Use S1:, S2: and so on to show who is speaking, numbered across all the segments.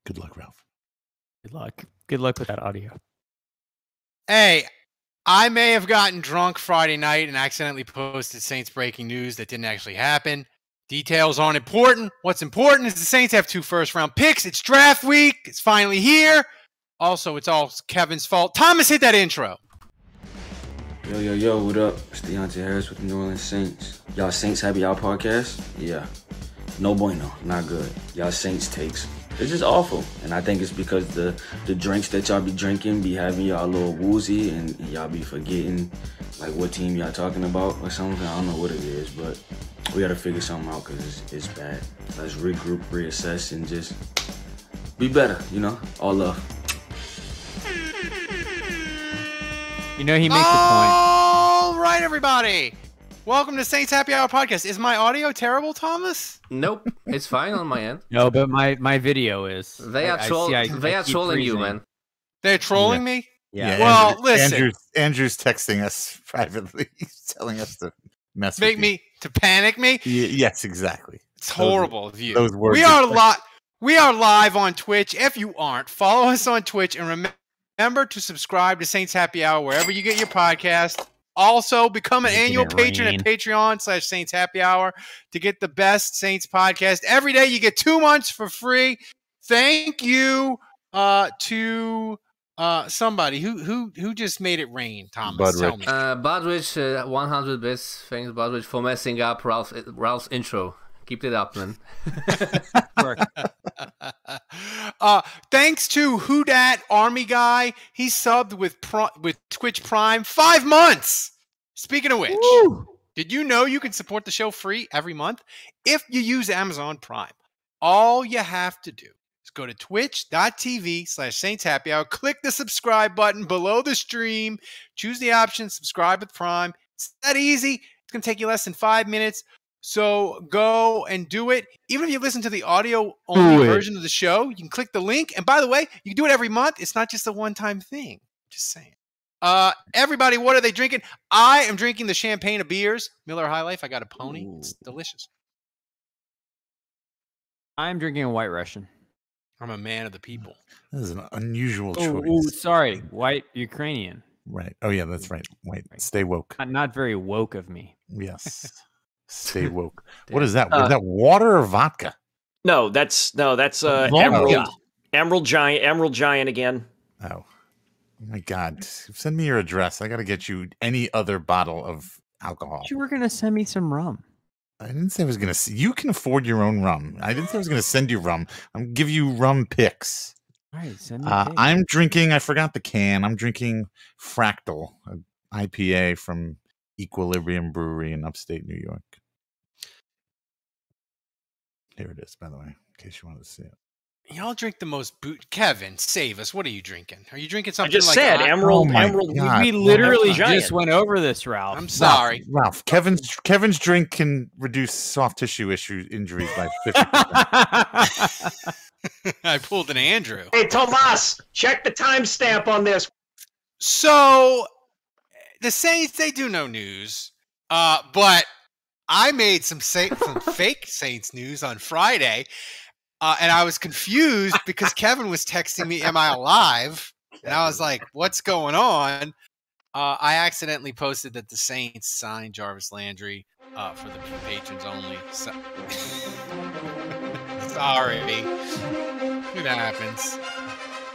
S1: Good luck, Ralph.
S2: Good luck. Good luck with that audio.
S3: Hey, I may have gotten drunk Friday night and accidentally posted Saints breaking news that didn't actually happen. Details aren't important. What's important is the Saints have 2 first-round picks. It's draft week. It's finally here. Also, it's all Kevin's fault. Thomas, hit that intro.
S4: Yo, what up? It's Deontay Harris with the New Orleans Saints. Y'all Saints Happy Hour podcast? Yeah. No bueno, not good. Y'all Saints takes. It's just awful. And I think it's because the drinks that y'all be drinking be having y'all a little woozy and y'all be forgetting like what team y'all talking about or something. I don't know what it is, but we gotta figure something out because it's bad. Let's regroup, reassess, and just be better, you know? All love.
S2: You know, he makes the point.
S3: All right, everybody. Welcome to Saints Happy Hour podcast. Is my audio terrible, Thomas?
S5: Nope, it's fine on my end.
S2: No, but my video is.
S5: They are trolling you, man.
S3: They're trolling me?
S2: Yeah.
S3: Well, listen.
S1: Andrew's texting us privately. He's telling us to mess with you.
S3: To panic me?
S1: Yes, exactly.
S3: It's horrible of you.
S1: Those words.
S3: We are live on Twitch. If you aren't, follow us on Twitch and remember to subscribe to Saints Happy Hour wherever you get your podcast. Also, become an annual patron at Patreon/Saints Happy Hour to get the best Saints podcast. Every day you get 2 months for free. Thank you to somebody who just made it rain, Thomas. Tell me.
S5: Budrich, 100 bits. Thanks, Budrich, for messing up Ralph's intro. Keep it up, man.
S3: Thanks to Who Dat Army Guy. He subbed with Twitch Prime 5 months. Speaking of which, did you know you can support the show free every month if you use Amazon Prime? All you have to do is go to twitch.tv/Saints Happy Hour, click the subscribe button below the stream, choose the option subscribe with Prime. It's that easy. It's going to take you less than 5 minutes. So go and do it. Even if you listen to the audio-only version of the show, you can click the link. And by the way, you can do it every month. It's not just a one-time thing. Just saying. Everybody, what are they drinking? I am drinking the champagne of beers. Miller High Life. I got a pony. It's delicious.
S2: I'm drinking a White Russian.
S3: I'm a man of the people.
S1: This is an unusual choice.
S2: Oh, sorry. White Ukrainian.
S1: Right. Oh, yeah, that's right. Wait, stay woke.
S2: Not very woke of me.
S1: Yes. Stay woke. What is that? Is that water or vodka?
S6: No, that's Emerald Giant again.
S1: Oh my God! Send me your address. I got to get you any other bottle of alcohol.
S2: You were gonna send me some rum.
S1: I didn't say I was gonna. You can afford your own rum. I didn't say I was gonna send you rum. I'm gonna give you rum picks.
S2: All right, send me.
S1: I'm drinking. I forgot the can. I'm drinking Fractal, an IPA from Equilibrium Brewery in upstate New York. Here it is, by the way, in case you wanted to see it.
S3: Y'all drink the most Kevin, save us. What are you drinking? Are you drinking something
S6: I just said Emerald.
S1: God.
S2: We literally just went over this, Ralph.
S3: I'm sorry.
S1: Ralph, Kevin's drink can reduce soft tissue injuries by 50%.
S3: I pulled an Andrew.
S6: Hey, Tomas, check the timestamp on this.
S3: So, the Saints, they do no news, but I made some fake Saints news on Friday, and I was confused because Kevin was texting me, "Am I alive?" And I was like, "What's going on?" I accidentally posted that the Saints signed Jarvis Landry for the patrons only. So sorry, it happens.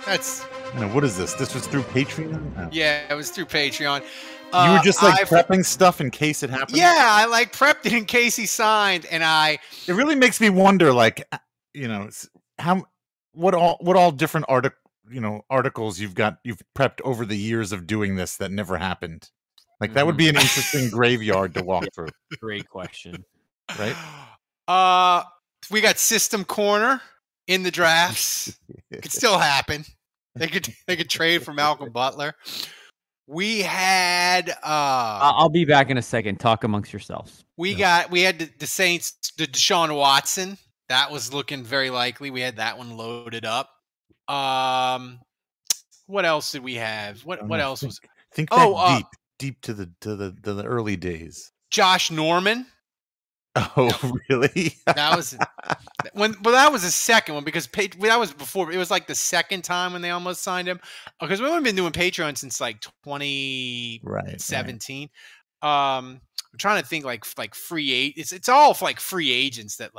S3: That's.
S1: What is this? This was through Patreon? Oh.
S3: Yeah, it was through Patreon.
S1: You were just prepping stuff in case it happened?
S3: Yeah, I prepped it in case he signed, and
S1: it really makes me wonder, what all different articles you've prepped over the years of doing this that never happened. That would be an interesting graveyard to walk through.
S2: Great question.
S1: Right?
S3: We got System Corner in the drafts. It could still happen. They could trade for Malcolm Butler. We had
S2: I'll be back in a second. Talk amongst yourselves.
S3: We had the Saints, the Deshaun Watson. That was looking very likely. We had that one loaded up. What else did we have? What else was?
S1: Think that deep to the early days.
S3: Josh Norman.
S1: Oh, really?
S3: That was that was the second one because that was before. It was like the second time when they almost signed him because we haven't been doing Patreon since like 2017. I'm trying to think like free agents. It's all like free agents that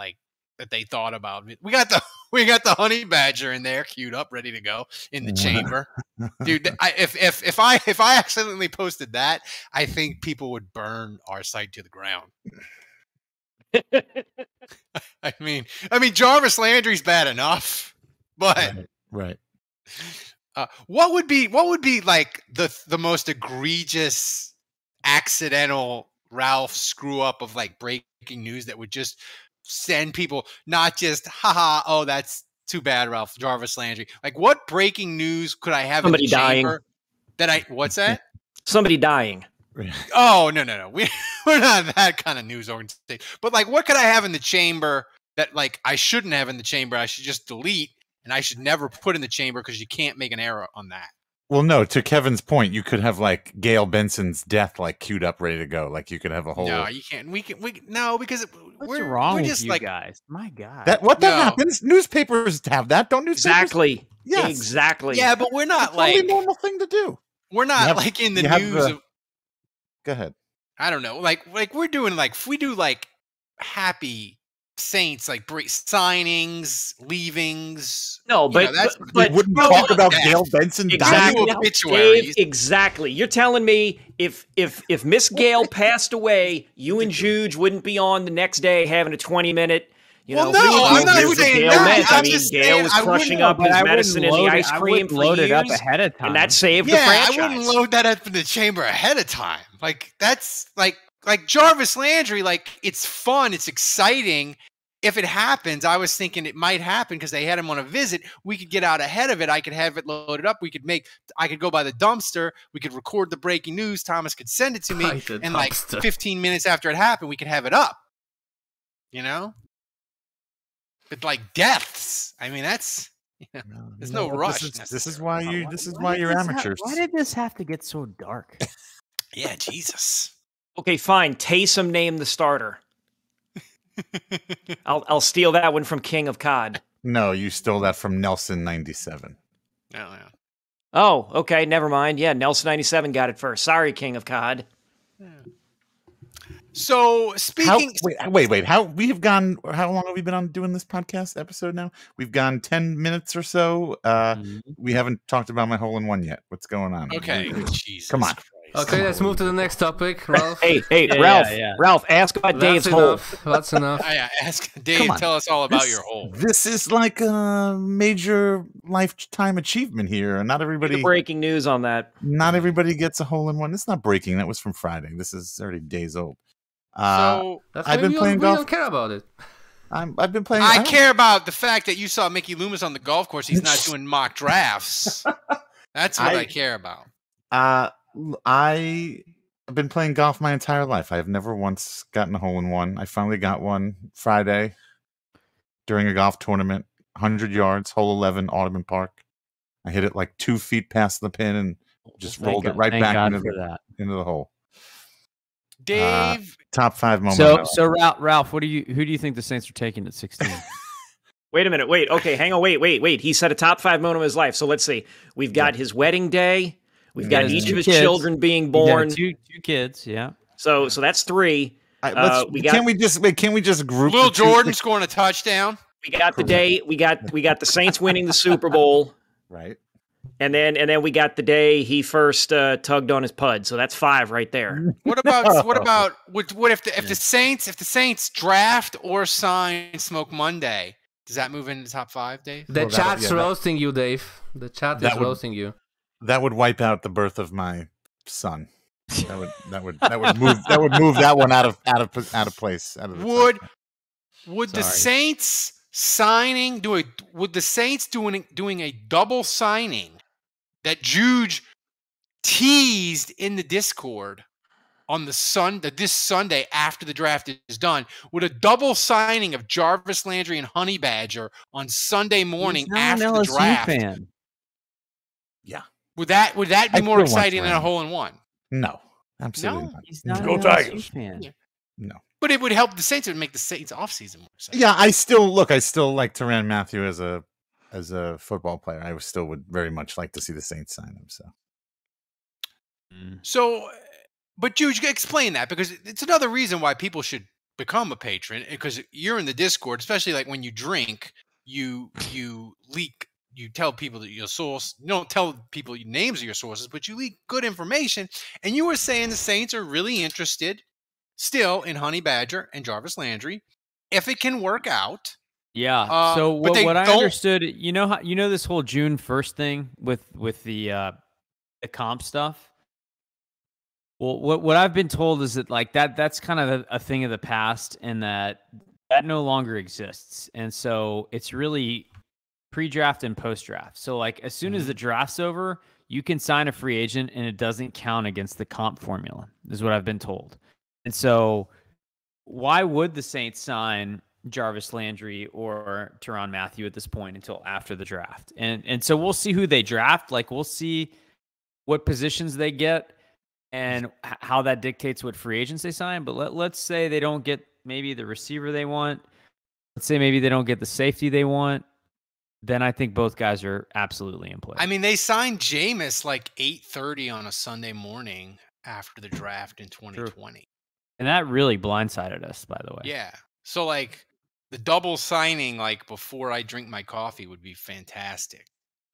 S3: they thought about. We got the honey badger in there queued up, ready to go in the chamber, dude. If I accidentally posted that, I think people would burn our site to the ground. I mean, Jarvis Landry's bad enough, but
S1: right.
S3: What would be like the most egregious accidental Ralph screw up of like breaking news that would just send people not just haha, oh that's too bad, Ralph, Jarvis Landry. Like what breaking news could I have
S6: Somebody
S3: in the
S6: dying.
S3: chamber that what's that?
S6: Somebody dying.
S3: Oh no. We're not that kind of news organization. But like what could I have in the chamber that like I shouldn't have in the chamber? I should just delete and I should never put in the chamber because you can't make an error on that.
S1: Well, no, to Kevin's point, you could have like Gail Benson's death like queued up, ready to go. Like you could have a whole.
S3: No, you can't. We no because
S2: what's wrong with
S3: just
S2: you
S3: like
S2: guys? My God,
S1: that happens. Newspapers have that, don't newspapers?
S6: Exactly.
S1: Yes.
S6: Exactly.
S3: Yeah, but we're not
S1: It's
S3: like
S1: a normal thing to do.
S3: we're not like in the news of.
S1: Go ahead.
S3: I don't know. Like we're doing like we do like happy Saints like signings, leavings.
S6: No, but
S1: we wouldn't talk about Gail Benson
S6: exactly.
S1: dying.
S3: Obituaries.
S6: Exactly. You're telling me if Miss Gail passed away, you and Juge wouldn't be on the next day having a 20-minute.
S3: I'm not saying that.
S6: I mean, Gail was crushing up his medicine in the ice cream for
S2: load it up
S6: years,
S2: ahead of time,
S6: and that saved the franchise.
S3: I wouldn't load that up in the chamber ahead of time. Like that's like Jarvis Landry. Like it's fun, it's exciting. If it happens, I was thinking it might happen because they had him on a visit. We could get out ahead of it. I could have it loaded up. I could go by the dumpster. We could record the breaking news. Thomas could send it to me, and like 15 minutes after it happened, we could have it up. You know. But like deaths, I mean, that's there's no rush.
S1: This is why you're amateurs.
S2: Why did this have to get so dark?
S3: Yeah, Jesus.
S6: Okay, fine. Taysom named the starter. I'll steal that one from King of COD.
S1: No, you stole that from Nelson 97.
S3: Oh, yeah.
S6: Oh, okay, never mind. Yeah, Nelson 97 got it first. Sorry, King of COD.
S3: Yeah. So speaking,
S1: wait. How long have we been on doing this podcast episode now? We've gone 10 minutes or so. We haven't talked about my hole-in-one yet. What's going on?
S3: Okay, Jesus
S1: come on.
S3: Christ.
S5: Okay, let's move to the next topic, Ralph.
S6: Hey, Ralph. Yeah. Ralph, ask about Dave's hole.
S5: That's enough.
S3: Yeah, ask Dave. Tell us all about your hole.
S1: This is like a major lifetime achievement here, and not everybody.
S6: Breaking news on that.
S1: Not everybody gets a hole-in-one. It's not breaking. That was from Friday. This is already days old.
S5: So
S1: I've been playing golf.
S5: We don't care about it.
S1: I've been playing.
S3: I care about the fact that you saw Mickey Loomis on the golf course. He's not doing mock drafts. That's what I care about.
S1: I've been playing golf my entire life. I have never once gotten a hole-in-one. I finally got one Friday during a golf tournament, 100 yards, hole 11, Audubon Park. I hit it like 2 feet past the pin and just rolled it right back into the hole.
S3: Dave,
S1: top 5 moment.
S2: So Ralph, who do you think the Saints are taking at 16?
S6: Wait a minute. Wait. Okay, hang on. Wait. He said a top 5 moment of his life. So let's see. We've got his wedding day. We've got each of his children being born.
S2: Two kids. Yeah.
S6: So that's 3.
S1: Can we just group
S3: Will Jordan scoring a touchdown?
S6: We got the day. We got the Saints winning the Super Bowl.
S1: Right.
S6: And then we got the day he first tugged on his pud. So that's 5 right there.
S3: What if the Saints draft or sign Smoke Monday? Does that move into the top 5, Dave?
S5: The chat's roasting you, Dave. The chat is roasting you.
S1: That would wipe out the birth of my son. That would move that one out of place.
S3: Would the Saints doing a double signing that Juge teased in the Discord on this Sunday after the draft is done? Would a double signing of Jarvis Landry and Honey Badger on Sunday morning after the draft?
S2: Fan.
S3: Yeah. Would that be more exciting than a hole-in-one?
S1: No, absolutely
S2: not. He's not
S1: Go
S2: an
S1: Tigers.
S2: LSU fan.
S1: No.
S3: But it would help the Saints. It would make the Saints offseason more exciting.
S1: Yeah, I still like Tyrann Mathieu as a football player. I still would very much like to see the Saints sign him.
S3: So, but Juge, explain that, because it's another reason why people should become a patron, because you're in the Discord, especially like when you drink, you leak, you tell people that your source, you don't tell people names of your sources, but you leak good information. And you were saying the Saints are really interested still in Honey Badger and Jarvis Landry, if it can work out.
S2: Yeah. So
S3: but
S2: what I
S3: don't-
S2: understood, you know this whole June 1st thing with the comp stuff. Well, what I've been told is that like that's kind of a thing of the past, and that no longer exists. And so it's really pre-draft and post-draft. So like as soon as the draft's over, you can sign a free agent and it doesn't count against the comp formula, is what I've been told. And so why would the Saints sign Jarvis Landry or Tyrann Mathieu at this point until after the draft? And so we'll see who they draft. Like we'll see what positions they get and how that dictates what free agents they sign. But let's say they don't get maybe the receiver they want. Let's say maybe they don't get the safety they want. Then I think both guys are absolutely in play.
S3: I mean, they signed Jameis like 8:30 on a Sunday morning after the draft in 2020.
S2: And that really blindsided us, by the way.
S3: Yeah. So like the double signing, like before I drink my coffee, would be fantastic.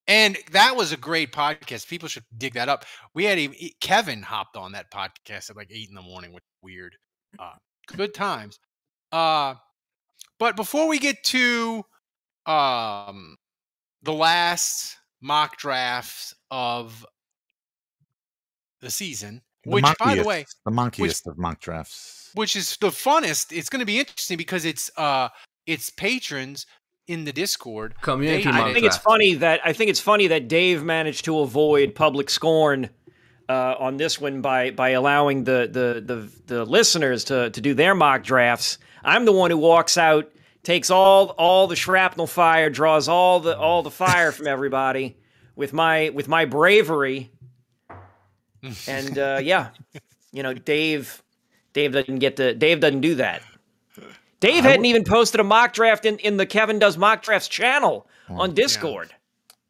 S3: And that was a great podcast. People should dig that up. We had Kevin hopped on that podcast at like 8 in the morning, which is weird. Good times. But before we get to the last mock drafts of the season, which, by the way,
S1: the monkiest of mock drafts,
S3: which is the funnest. It's going to be interesting because it's patrons in the Discord.
S5: Community.
S6: I think it's funny that Dave managed to avoid public scorn on this one by allowing the listeners to do their mock drafts. I'm the one who walks out, takes all the shrapnel fire, draws all the fire from everybody with my bravery. And yeah, Dave doesn't do that. Dave hadn't even posted a mock draft in the Kevin Does Mock Drafts channel on Discord.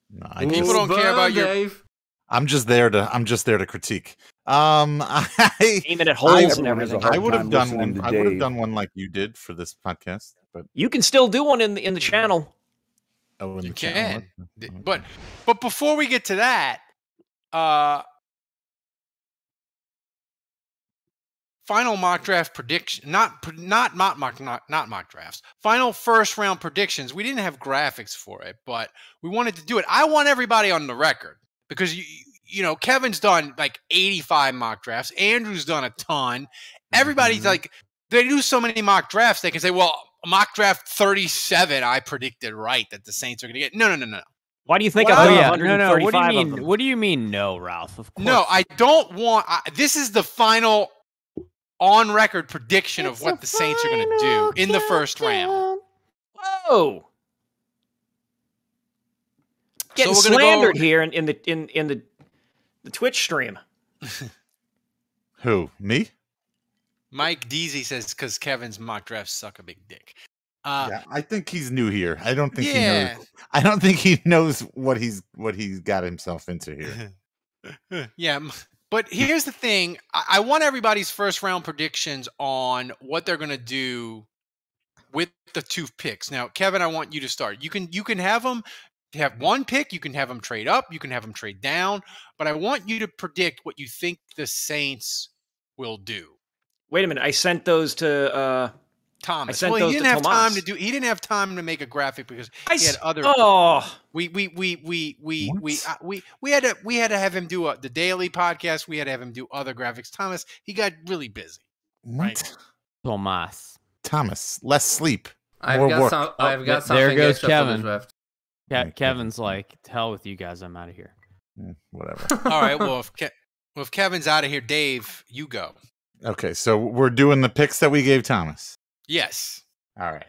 S1: No,
S3: People don't care about
S5: Dave.
S1: I'm just there to critique.
S6: Aiming at holes and everything.
S1: I would have done one. I would have done one like you did for this podcast, but
S6: you can still do one in the channel.
S1: Oh, in
S3: You
S1: the channel.
S3: can. But before we get to that, final mock draft prediction, not mock drafts. Final first round predictions. We didn't have graphics for it, but we wanted to do it. I want everybody on the record because Kevin's done like 85 mock drafts. Andrew's done a ton. Everybody's like, they do so many mock drafts. They can say, well, mock draft 37, I predicted right that the Saints are going to get. No.
S6: Why do you think
S2: No. What
S6: 135
S2: do you
S6: of
S2: mean?
S6: them?
S2: What do you mean, no, Ralph? Of course.
S3: No, I don't want. This is the final on record prediction of what the Saints are going to do in the first round.
S6: Whoa! Getting
S3: we're gonna
S6: slandered
S3: go-
S6: here in the Twitch stream.
S1: Who? Me?
S3: Mike Deasy says because Kevin's mock drafts suck a big dick.
S1: Yeah, I think he's new here. I don't think he
S3: Yeah.
S1: knows. I don't think he knows what he's got himself into here.
S3: Yeah, but here's the thing. I want everybody's first round predictions on what they're going to do with the 2 picks. Now, Kevin, I want you to start. You can have them have 1 pick. You can have them trade up. You can have them trade down. But I want you to predict what you think the Saints will do.
S6: Wait a minute, I sent those to
S3: Thomas.
S6: I sent
S3: Well,
S6: those
S3: he
S6: to
S3: didn't have time
S6: Tomas.
S3: to do. He didn't have time to make a graphic because he had other.
S6: Oh,
S3: We had to have him do the daily podcast. We had to have him do other graphics. Thomas, he got really busy.
S1: What?
S2: Tomas.
S1: Thomas, less sleep.
S5: I've
S1: More
S5: got
S1: work.
S5: some. I've got
S2: there
S5: something
S2: goes
S5: extra
S2: Kevin.
S5: for the draft.
S2: Kevin's like, to hell with you guys. I'm out of here.
S1: Whatever.
S3: All right. Well, if Kevin's out of here, Dave, you go.
S1: Okay, so we're doing the picks that we gave Thomas.
S3: Yes.
S1: All right.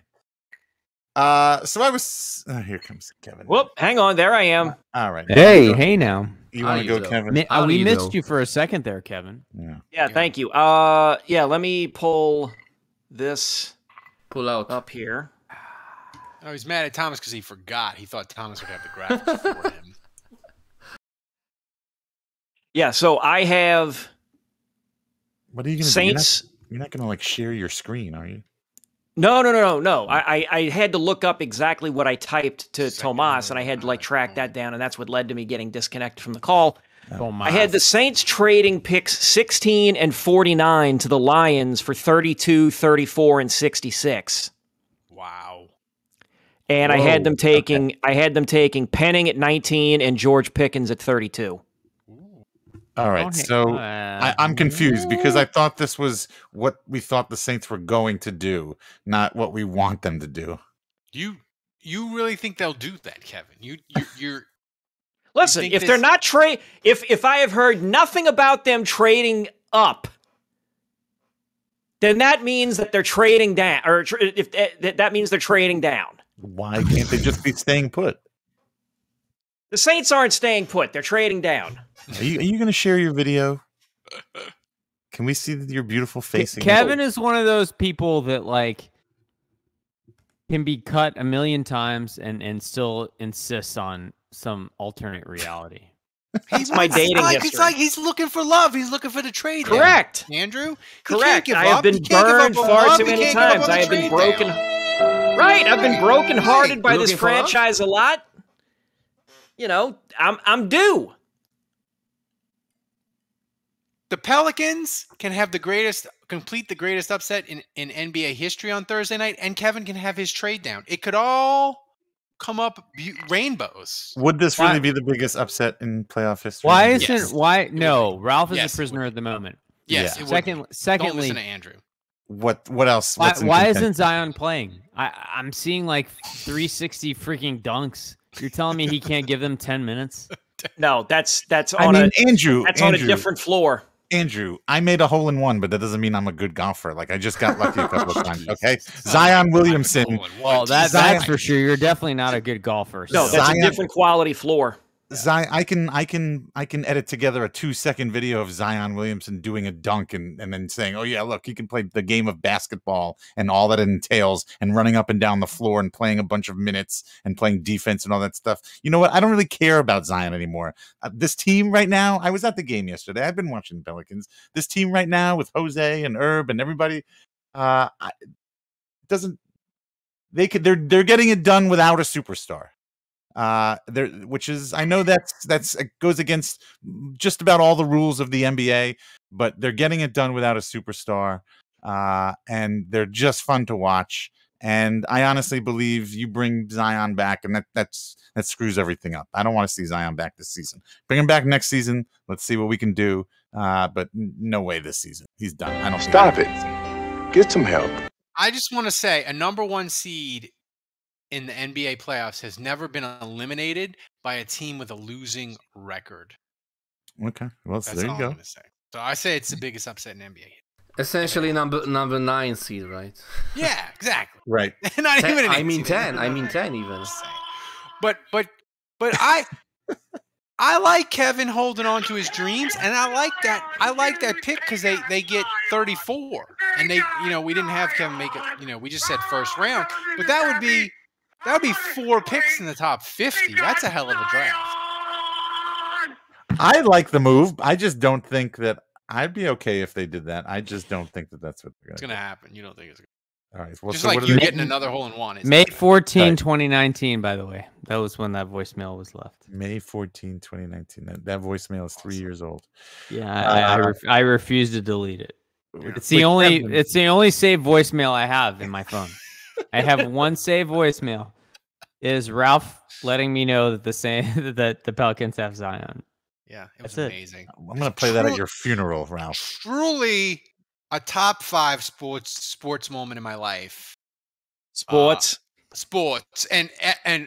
S1: So I was. Here comes Kevin.
S6: whoop! Hang on, there I am.
S1: All right.
S2: Hey now.
S1: You
S5: How
S1: want to
S5: do you
S1: go,
S5: do?
S1: Kevin?
S5: How do
S2: We
S5: you
S2: missed
S5: do?
S2: you for a second there, Kevin.
S1: Yeah.
S6: Yeah, thank you. Yeah, let me pull this
S5: Pull out.
S6: up here.
S3: Oh, he's mad at Thomas because he forgot. He thought Thomas would have the graphics for him.
S6: Yeah, so I have
S1: What are you going to do?
S6: Saints.
S1: You're not going to like share your screen, are you?
S6: No. I had to look up exactly what I typed to Tomas, and I had to like track that down, and that's what led to me getting disconnected from the call. I had the Saints trading picks 16 and 49 to the Lions for 32, 34, and 66.
S3: Wow.
S6: And I had them taking Penning at 19 and George Pickens at 32.
S1: All right, so I'm confused because I thought this was what we thought the Saints were going to do, not what we want them to do.
S3: You really think they'll do that, Kevin? You're
S6: Listen,
S3: think
S6: if
S3: this-
S6: they're not if I have heard nothing about them trading up, then that means that they're trading down, or that means they're trading down.
S1: Why can't they just be staying put?
S6: The Saints aren't staying put; they're trading down.
S1: Are you going to share your video? Can we see your beautiful face?
S2: Kevin is one of those people that like can be cut a million times and still insists on some alternate reality.
S3: He's
S6: my dating history.
S3: It's like he's looking for love. He's looking for the trade.
S6: Correct,
S3: Andrew.
S6: Correct. I have been burned far too many times. I have been broken. Right, I've been brokenhearted by this franchise a lot. You know, I'm due.
S3: The Pelicans can have complete the greatest upset in NBA history on Thursday night, and Kevin can have his trade down. It could all come up rainbows.
S1: Would this really be the biggest upset in playoff history?
S2: Why isn't no? Ralph is a prisoner at the moment.
S3: Yes.
S1: Yeah.
S2: Secondly,
S3: don't listen to Andrew.
S1: What else?
S2: Why isn't Zion playing? I'm seeing like 360 freaking dunks. You're telling me he can't give them 10 minutes?
S6: No, that's
S1: Andrew.
S6: on a different floor.
S1: Andrew, I made a hole in one, but that doesn't mean I'm a good golfer. Like I just got lucky a couple of times. Okay, Zion Williamson.
S2: Well, that's for sure. You're definitely not a good golfer.
S6: No,
S2: So.
S6: that's a different quality floor.
S1: Zion, I can edit together a 2-second video of Zion Williamson doing a dunk and then saying, "Oh yeah, look, he can play the game of basketball and all that it entails, and running up and down the floor and playing a bunch of minutes and playing defense and all that stuff." You know what? I don't really care about Zion anymore. This team right now, I was at the game yesterday. I've been watching the Pelicans. This team right now with Jose and Herb and everybody, doesn't. They're getting it done without a superstar. Which is, I know that's it goes against just about all the rules of the NBA, but they're getting it done without a superstar, and they're just fun to watch. And I honestly believe you bring Zion back, and that screws everything up. I don't want to see Zion back this season. Bring him back next season. Let's see what we can do. But no way this season. He's done. I don't
S7: Stop it. Get some help.
S3: I just want to say a number 1 seed in the NBA playoffs has never been eliminated by a team with a losing record.
S1: Okay, well,
S3: That's
S1: there you
S3: all
S1: go.
S3: I'm going to say. So I say it's the biggest upset in NBA.
S5: Essentially number 9 seed, right?
S3: Yeah, exactly.
S1: Right.
S3: Not even an 8
S5: I mean
S3: seed.
S5: 10. I mean 10 even.
S3: But I like Kevin holding on to his dreams, and I like that pick because they get 34, and we didn't have Kevin make it. We just said first round, but that would be 4 picks in the top 50. That's a hell of a draft.
S1: I like the move. I just don't think that I'd be okay if they did that. I just don't think that that's what they're
S3: It's
S1: going
S3: going to happen. You don't think it's going to
S1: All right. Well,
S3: just
S1: so
S3: like
S1: what are
S3: you
S1: they-
S3: getting another hole in one.
S2: May 14,
S1: Right.
S2: 2019, by the way. That was when that voicemail was left.
S1: May 14, 2019. That voicemail is 3 years old.
S2: Yeah, I refuse to delete it. It's the
S1: Wait,
S2: only
S1: Kevin.
S2: it's the only saved voicemail I have in my phone. I have one saved voicemail. It is Ralph letting me know that that the Pelicans have Zion.
S3: Yeah, it was
S2: That's it.
S3: amazing.
S1: I'm going to play that at your funeral, Ralph.
S3: Truly a top 5 sports moment in my life.
S6: Sports.
S3: Sports, and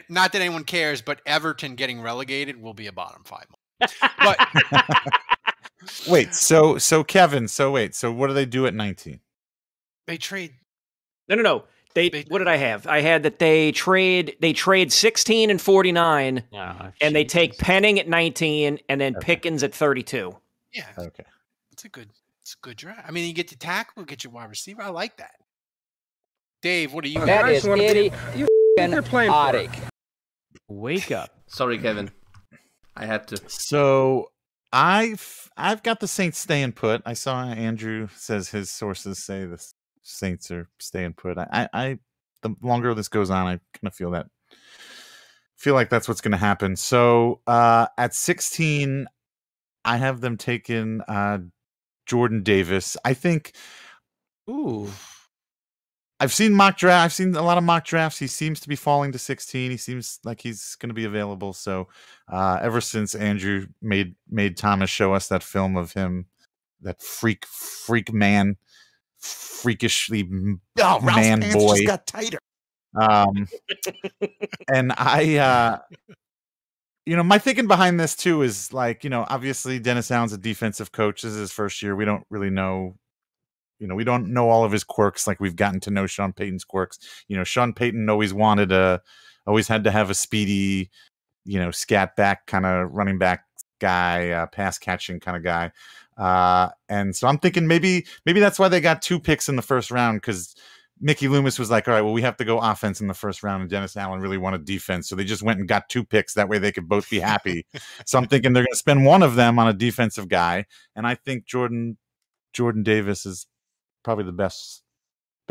S3: not that anyone cares, but Everton getting relegated will be a bottom 5 moment. But
S1: Wait, so Kevin, so what do they do at 19?
S3: they trade.
S6: No. What did I have? I had that they trade 16 and 49, and they take Penning at 19, and then Pickens at 32.
S3: Yeah,
S1: Okay.
S3: it's a good draft. I mean, you get the tackle, get your wide receiver. I like that. Dave, what do you
S8: That
S3: got?
S8: is idiotic.
S2: Wake up.
S5: Sorry, Kevin. I had to.
S1: So I've got the Saints staying put. I saw Andrew says his sources say the Saints are staying put. I the longer this goes on, I kind of feel like that's what's going to happen. So at 16, I have them taking Jordan Davis. I think.
S2: Ooh.
S1: I've seen mock draft. I've seen a lot of mock drafts. He seems to be falling to 16. He seems like he's going to be available. So, ever since Andrew made Thomas show us that film of him, that freak man, freakishly man boy,
S7: just got tighter.
S1: and I, my thinking behind this too is like, obviously Dennis Allen's a defensive coach. This is his first year. We don't really know. We don't know all of his quirks like we've gotten to know Sean Payton's quirks. Sean Payton always had to have a speedy, scat back kind of running back guy, pass catching kind of guy. And so I'm thinking maybe that's why they got 2 picks in the first round, because Mickey Loomis was like, all right, well, we have to go offense in the first round, and Dennis Allen really wanted defense. So they just went and got 2 picks. That way they could both be happy. So I'm thinking they're going to spend one of them on a defensive guy. And I think Jordan Davis is probably the best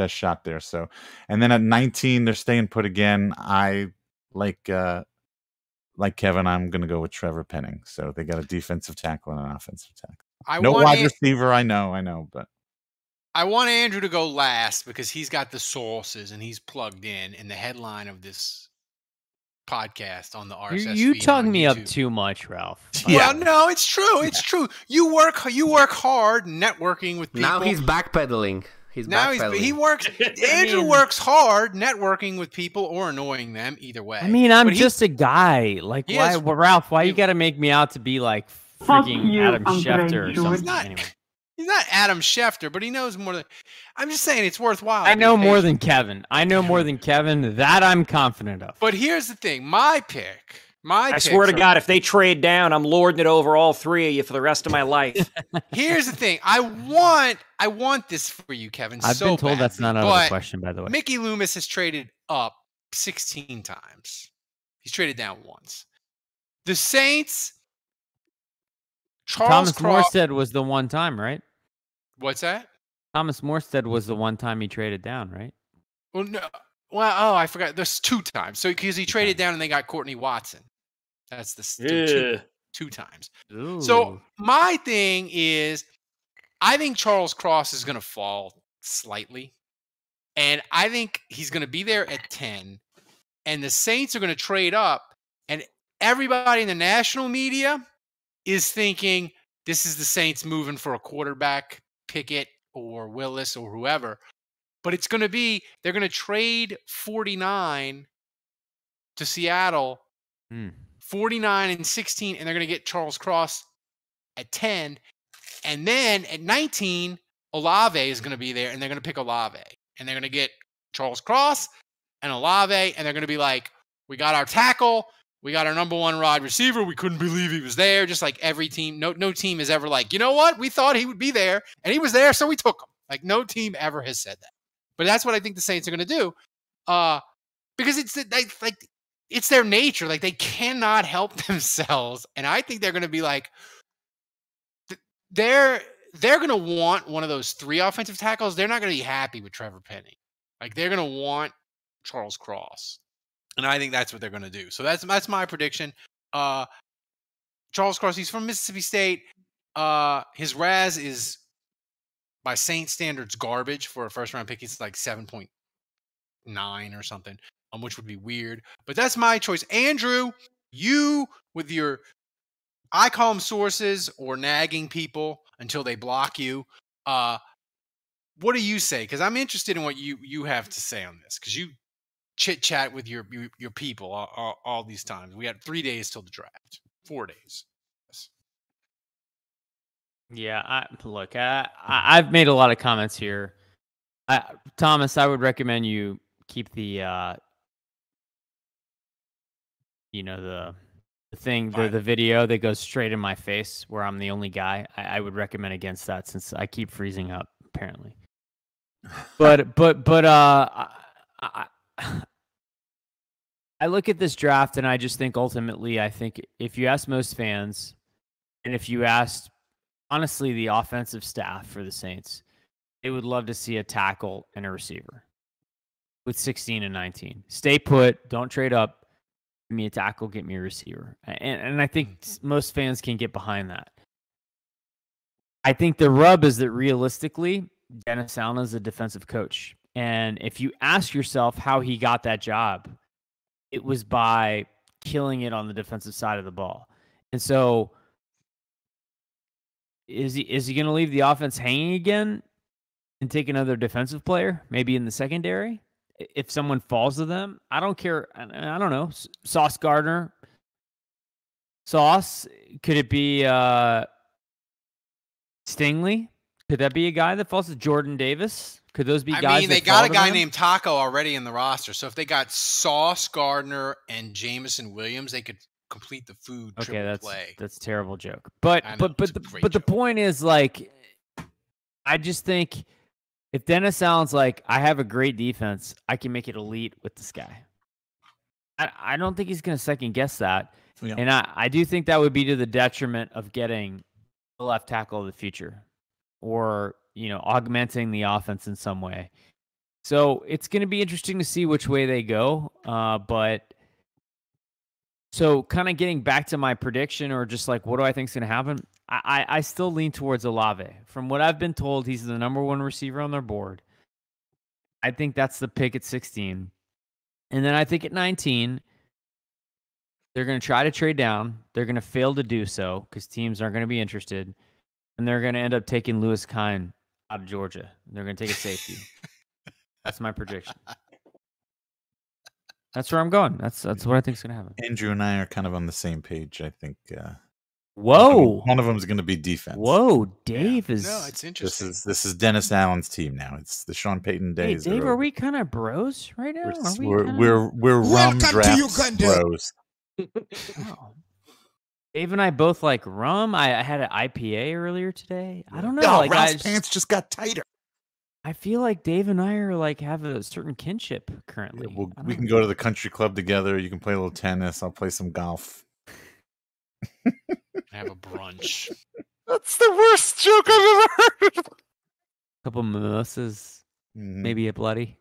S1: shot there. So, and then at 19, they're staying put again. I like Kevin, I'm going to go with Trevor Penning. So they got a defensive tackle and an offensive tackle. No wide receiver. I know, but
S3: I want Andrew to go last because he's got the sources and he's plugged in the headline of this podcast on the RSS.
S2: You
S3: feed
S2: talk
S3: on
S2: me up
S3: YouTube.
S2: too much, Ralph.
S3: Well, no, it's true. It's true. You work hard networking with people.
S5: Now he's backpedaling.
S3: He works. Andrew works hard networking with people or annoying them. Either way.
S2: I mean, I'm just a guy. Like, why,
S3: Yes.
S2: Ralph? Why you got to make me out to be like freaking Adam Schefter or something? Anyway.
S3: He's not Adam Schefter, but he knows more than. I'm just saying it's worthwhile.
S2: I know more than Kevin. That I'm confident of.
S3: But here's the thing: my pick.
S6: I swear to God, if they trade down, I'm lording it over all 3 of you for the rest of my life.
S3: Here's the thing: I want this for you, Kevin.
S2: I've been told that's not out of the question, by the way.
S3: Mickey Loomis has traded up 16 times. He's traded down once. The Saints.
S2: Thomas Morstead was the one time, right?
S3: What's that?
S2: Thomas Morstead was the one time he traded down, right?
S3: Well, no. Well, I forgot. There's 2 times. So because he traded down and they got Courtney Watson. That's the 2 times.
S2: Ooh.
S3: So my thing is, I think Charles Cross is going to fall slightly. And I think he's going to be there at 10. And the Saints are going to trade up. And everybody in the national media is thinking this is the Saints moving for a quarterback, Pickett or Willis or whoever. But it's going to be, they're going to trade 49 to Seattle, 49 and 16, and they're going to get Charles Cross at 10. And then at 19, Olave is going to be there, and they're going to pick Olave. And they're going to get Charles Cross and Olave, and they're going to be like, we got our tackle, we got our number 1 wide receiver, we couldn't believe he was there, just like every team. No team is ever like, you know what, we thought he would be there, and he was there, so we took him. Like, no team ever has said that. But that's what I think the Saints are going to do, because it's their nature. Like, they cannot help themselves, and I think they're going to be like, they're going to want one of those 3 offensive tackles. They're not going to be happy with Trevor Penning. Like, they're going to want Charles Cross, and I think that's what they're going to do. So that's my prediction. Charles Cross, he's from Mississippi State. His RAS is, by Saint standards, garbage for a first-round pick. It's like 7.9 or something, which would be weird. But that's my choice. Andrew, you with your, I call them sources or nagging people until they block you. What do you say? Because I'm interested in what you have to say on this. Because you chit-chat with your people all these times. We had 3 days till the draft. 4 days.
S2: Yeah, I've made a lot of comments here. Thomas, I would recommend you keep the, the thing, the video that goes straight in my face where I'm the only guy. I would recommend against that since I keep freezing up, apparently. But I look at this draft and I just think ultimately, I think if you ask most fans, and if you asked honestly the offensive staff for the Saints, they would love to see a tackle and a receiver with 16 and 19. Stay put, don't trade up. Give me a tackle, get me a receiver. And I think most fans can get behind that. I think the rub is that realistically, Dennis Allen is a defensive coach. And if you ask yourself how he got that job, it was by killing it on the defensive side of the ball. And so is he going to leave the offense hanging again and take another defensive player, maybe in the secondary? If someone falls to them, I don't care. I don't know. Sauce Gardner. Sauce, could it be Stingley? Could that be a guy that falls to Jordan Davis? Could those be guys?
S3: I mean, they
S2: that
S3: got
S2: fall
S3: a
S2: to
S3: guy
S2: them?
S3: named Taco already in the roster. So if they got Sauce Gardner and Jameson Williams, they could complete the food triple play.
S2: That's a terrible joke. But
S3: I know, it's a great
S2: the
S3: joke.
S2: point is, like, I just think if Dennis Allen's like, I have a great defense, I can make it elite with this guy. I don't think he's going to second guess that.
S1: Yeah.
S2: And I do think that would be to the detriment of getting the left tackle of the future, or, augmenting the offense in some way. So it's going to be interesting to see which way they go. But so kind of getting back to my prediction, or just like, what do I think is going to happen? I still lean towards Olave. From what I've been told, he's the number one receiver on their board. I think that's the pick at 16. And then I think at 19, they're going to try to trade down. They're going to fail to do so because teams aren't going to be interested. And they're going to end up taking Lewis Kine out of Georgia. They're going to take a safety. That's my prediction. That's where I'm going. That's what I think is going to happen.
S1: Andrew and I are kind of on the same page. I think.
S2: Whoa!
S1: One of them is going to be defense.
S2: Whoa, Dave is.
S3: No, it's interesting.
S1: This is Dennis Allen's team now. It's the Sean Payton
S2: Hey,
S1: days.
S2: Dave, are we kind of bros right now?
S1: We're rum draft bros.
S2: Oh. Dave and I both like rum. I had an IPA earlier today. I don't know. Like,
S1: Ralph's pants just got tighter.
S2: I feel like Dave and I are like have a certain kinship currently.
S1: Yeah, we can go to the country club together. You can play a little tennis. I'll play some golf.
S3: Have a brunch.
S1: That's the worst joke I've ever heard.
S2: A couple mimosas, maybe a bloody.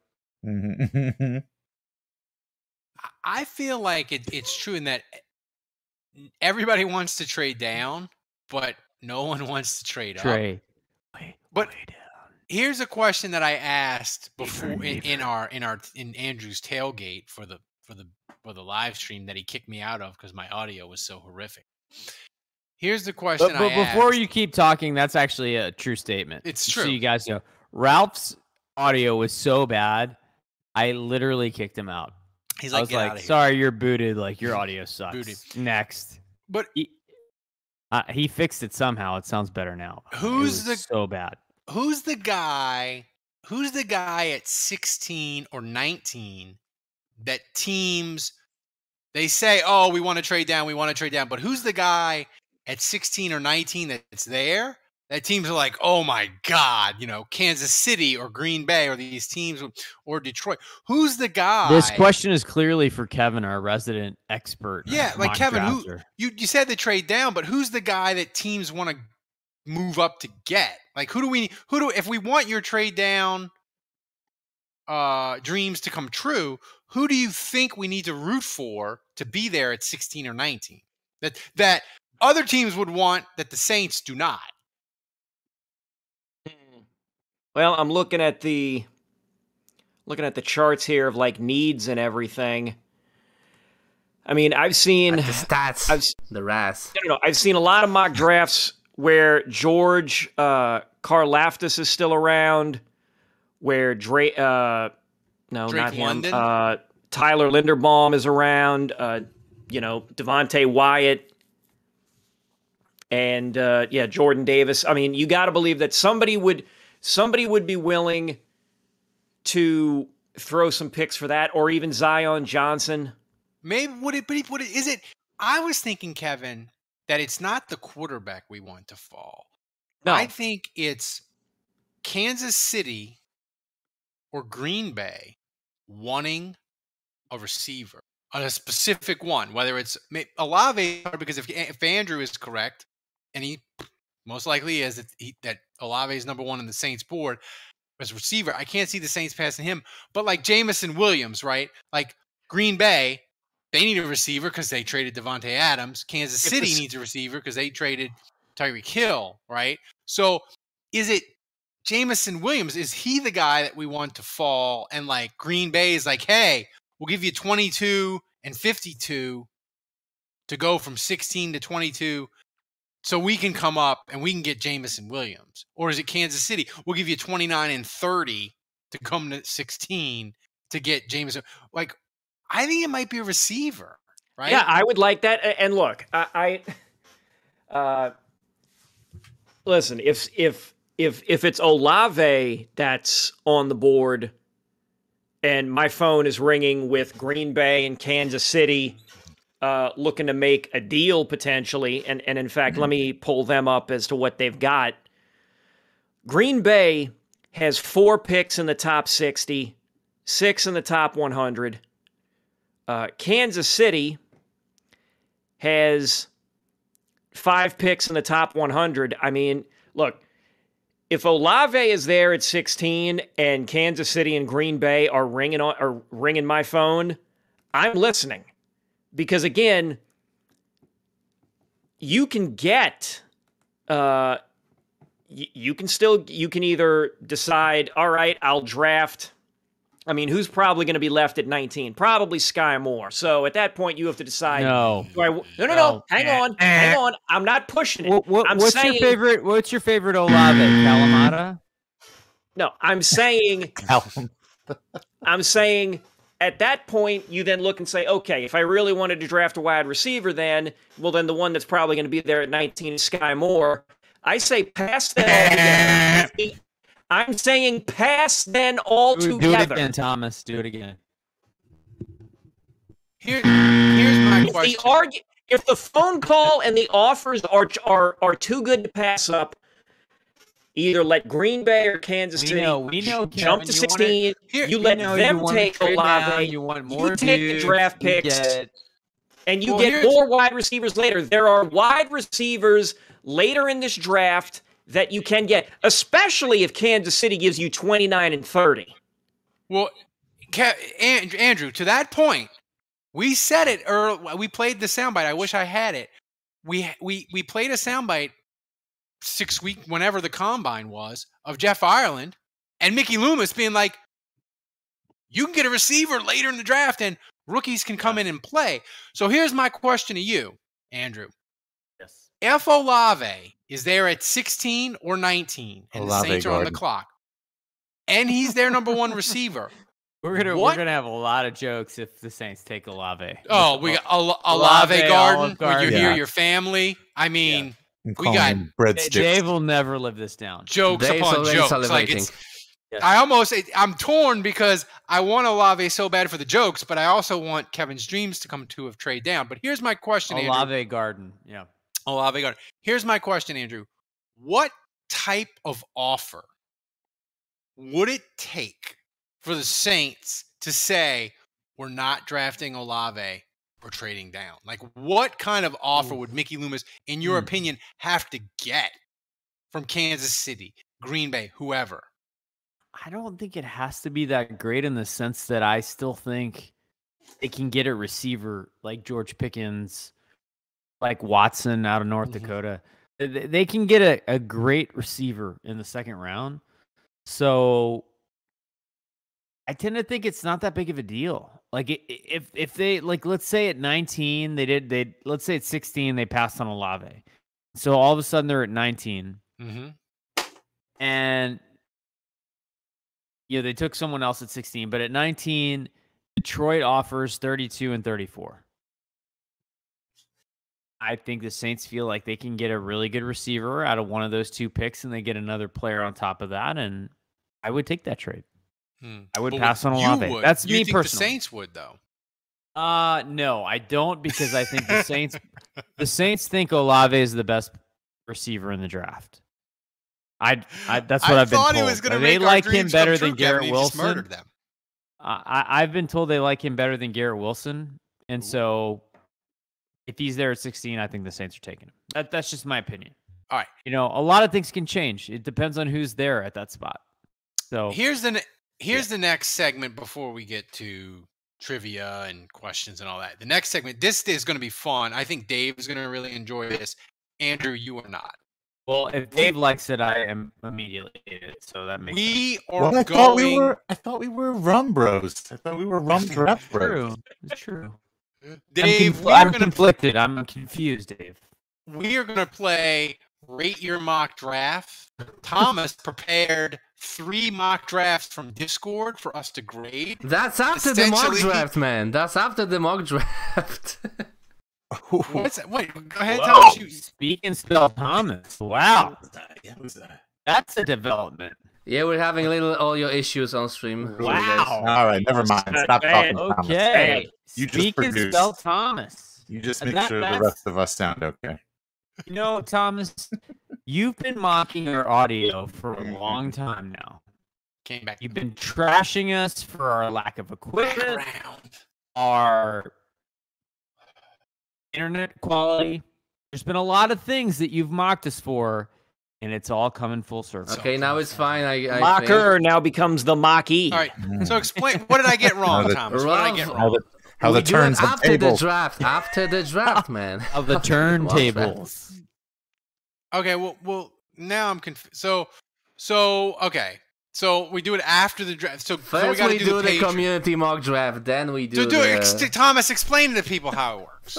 S3: I feel like it's true in that everybody wants to trade down, but no one wants to trade up. But here's a question that I asked before in Andrew's tailgate for the live stream that he kicked me out of because my audio was so horrific. Here's the question
S2: But before you keep talking, that's actually a true statement.
S3: It's true.
S2: So you guys know, Ralph's audio was so bad, I literally kicked him out.
S3: He's
S2: I
S3: like,
S2: was
S3: "Get
S2: like,
S3: out of here."
S2: sorry, you're booted. Like, your audio sucks.
S3: Booted.
S2: Next.
S3: But
S2: he fixed it somehow. It sounds better now.
S3: Who's
S2: so bad?
S3: Who's the guy at 16 or 19 that teams, they say, oh, we want to trade down, but who's the guy at 16 or 19 that's there that teams are like, oh my God, Kansas City or Green Bay or these teams or Detroit? Who's the guy?
S2: This question is clearly for Kevin, our resident expert.
S3: Yeah, like Kevin, you said they trade down, but who's the guy that teams want to move up to get? Like, if we want your trade down dreams to come true, who do you think we need to root for to be there at 16 or 19? That other teams would want that the Saints do not.
S6: Well, I'm looking at the charts here of like needs and everything. I mean, I've seen
S5: the stats, the RAS.
S6: No, I've seen a lot of mock drafts where George Karlaftis is still around, where Drake not him.
S3: London?
S6: Tyler Linderbaum is around. Devontae Wyatt, and Jordan Davis. I mean, you got to believe that somebody would be willing to throw some picks for that, or even Zion Johnson.
S3: Maybe is it? I was thinking, Kevin, that it's not the quarterback we want to fall.
S6: No.
S3: I think it's Kansas City or Green Bay wanting a receiver, a specific one, whether it's Olave, because if Andrew is correct, and he most likely is, that Olave is number one on the Saints board as receiver, I can't see the Saints passing him. But like Jameson Williams, right? Like Green Bay, they need a receiver because they traded Devontae Adams. Kansas City needs a receiver because they traded Tyreek Hill, right? So is it Jameson Williams? Is he the guy that we want to fall? And like Green Bay is like, hey, we'll give you 22 and 52 to go from 16 to 22 so we can come up and we can get Jameson Williams. Or is it Kansas City? We'll give you 29 and 30 to come to 16 to get Jameson. Like, I think it might be a receiver, right?
S6: Yeah, I would like that. And look, listen, if it's Olave that's on the board and my phone is ringing with Green Bay and Kansas City looking to make a deal potentially, and in fact, let me pull them up as to what they've got. Green Bay has 4 picks in the top 60, 6 in the top 100. Kansas City has 5 picks in the top 100. I mean, look, if Olave is there at 16 and Kansas City and Green Bay are ringing my phone, I'm listening. Because again, you can get, you can either decide, all right, I'll draft. I mean, who's probably going to be left at 19? Probably Sky Moore. So at that point, you have to decide.
S2: No.
S6: No. Hang on. I'm not pushing it.
S2: What's your favorite Olave? Kalamata?
S6: No, I'm saying at that point, you then look and say, okay, if I really wanted to draft a wide receiver, then the one that's probably going to be there at 19 is Sky Moore. I say pass that altogether. I'm saying pass then altogether.
S2: Do it again, Thomas. Do it again.
S3: Here's my question.
S6: If the phone call and the offers are too good to pass up, either let Green Bay or Kansas City jump to 16. You let them take Olave.
S2: You want more.
S6: You take the draft picks, and you get more wide receivers later. There are wide receivers later in this draft that you can get, especially if Kansas City gives you 29 and 30.
S3: Well, Andrew, to that point, we said it early. We played the soundbite. I wish I had it. We played a soundbite 6 weeks, whenever the combine was, of Jeff Ireland and Mickey Loomis being like, you can get a receiver later in the draft and rookies can come in and play. So here's my question to you, Andrew.
S2: Yes.
S3: If Olave is there at 16 or 19 and the Saints are on the clock, and he's their number one receiver,
S2: we're gonna have a lot of jokes if the Saints take Olave.
S3: Oh, we got Olave Garden where you hear your family. I mean, we got
S1: breadsticks.
S2: Dave will never live this down.
S3: Jokes upon jokes. Like I'm torn because I want Olave so bad for the jokes, but I also want Kevin's dreams to come to a trade down. But here's my question, Andrew.
S2: Olave Garden, yeah.
S3: Olave Garden. Here's my question, Andrew. What type of offer would it take for the Saints to say we're not drafting Olave or trading down? Like, what kind of offer would Mickey Loomis, in your opinion, have to get from Kansas City, Green Bay, whoever?
S2: I don't think it has to be that great in the sense that I still think they can get a receiver like George Pickens, like Watson out of North Dakota. They can get a great receiver in the second round. So I tend to think it's not that big of a deal. Like if they, like, let's say at 19 let's say at 16 they passed on Olave, so all of a sudden they're at 19, and they took someone else at 16, but at 19 Detroit offers 32 and 34. I think the Saints feel like they can get a really good receiver out of one of those 2 picks, and they get another player on top of that, and I would take that trade. I would pass on Olave. That's me personally.
S3: The Saints would, though.
S2: No, I don't, because I think the Saints think Olave is the best receiver in the draft. That's what I've been told.
S3: He was gonna
S2: they
S3: make
S2: like
S3: our
S2: him
S3: dreams
S2: better
S3: come
S2: than
S3: true, Kevin,
S2: Garrett
S3: he just
S2: Wilson.
S3: murdered them.
S2: I've been told they like him better than Garrett Wilson, and so if he's there at 16, I think the Saints are taking him. That's just my opinion.
S3: All right.
S2: You know, a lot of things can change. It depends on who's there at that spot. So
S3: Here's the next segment before we get to trivia and questions and all that. The next segment, this is going to be fun. I think Dave is going to really enjoy this. Andrew, you are not.
S2: well, if Dave likes it, I am immediately in it. So that makes sense.
S3: We are
S1: Well,
S3: going.
S1: I thought we were rum bros. I thought we were rum draft bros.
S2: True. It's true.
S3: Dave,
S2: I'm conflicted. I'm confused, Dave.
S3: we are going to play Rate Your Mock Draft. Thomas prepared 3 mock drafts from Discord for us to grade.
S5: That's after the mock
S3: Essentially-
S5: draft, man. That's after the mock draft.
S3: What's that? Wait, go ahead, Thomas. You,
S2: Speak and spell Thomas. Wow. That's a development.
S5: Yeah, we're having a little audio issues on stream. Sorry, guys.
S1: All right, never mind. Stop talking, Thomas.
S2: Okay.
S1: You just
S2: Speak and
S1: produced.
S2: spell Thomas.
S1: You just
S2: And
S1: make sure the
S2: that's-
S1: rest of us sound okay.
S2: You know, Thomas, you've been mocking our audio for a long time now.
S3: came back.
S2: You've been trashing us for our lack of equipment, our internet quality. There's been a lot of things that you've mocked us for, and it's all coming full circle.
S5: Okay, now it's fine. I
S6: Mocker now becomes the mockee.
S3: All right. So explain. What did I get wrong,
S1: No,
S3: Thomas? What did I get
S5: Ralph-
S3: wrong?
S1: How
S5: we
S1: the
S5: do it
S1: turns of
S5: after the
S1: tables.
S5: draft. After the draft, man.
S2: Of the turntables.
S3: Okay. Well. Now I'm confused. Okay. So we do it after the draft. So we
S5: First
S3: got
S5: we
S3: to
S5: do the
S3: Patreon.
S5: community mock draft, then we do
S3: So
S5: the...
S3: Thomas, explain to the people how it works.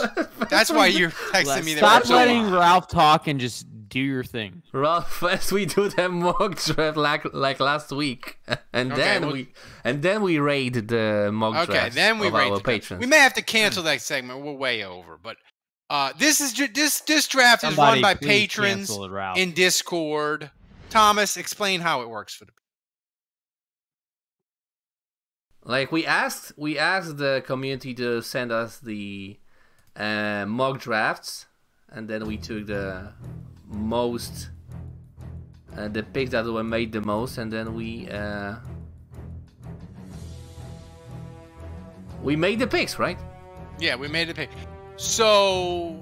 S3: That's why you're texting me that.
S2: Stop
S3: so
S2: letting
S3: long.
S2: Ralph talk and just do your thing.
S5: Ralph, first we do the mock draft like last week, and
S3: Okay,
S5: then we raid the mock
S3: Okay,
S5: draft
S3: then we
S5: of
S3: rate
S5: our
S3: the draft.
S5: patrons.
S3: We may have to cancel that segment. We're way over, but this is this draft is
S2: Somebody
S3: run by
S2: please
S3: patrons
S2: cancel it, Ralph.
S3: in Discord. Thomas, explain how it works for the.
S5: Like we asked the community to send us the mock drafts, and then we took the most, the picks that were made the most, and then we made the picks, right?
S3: Yeah, we made the pick. So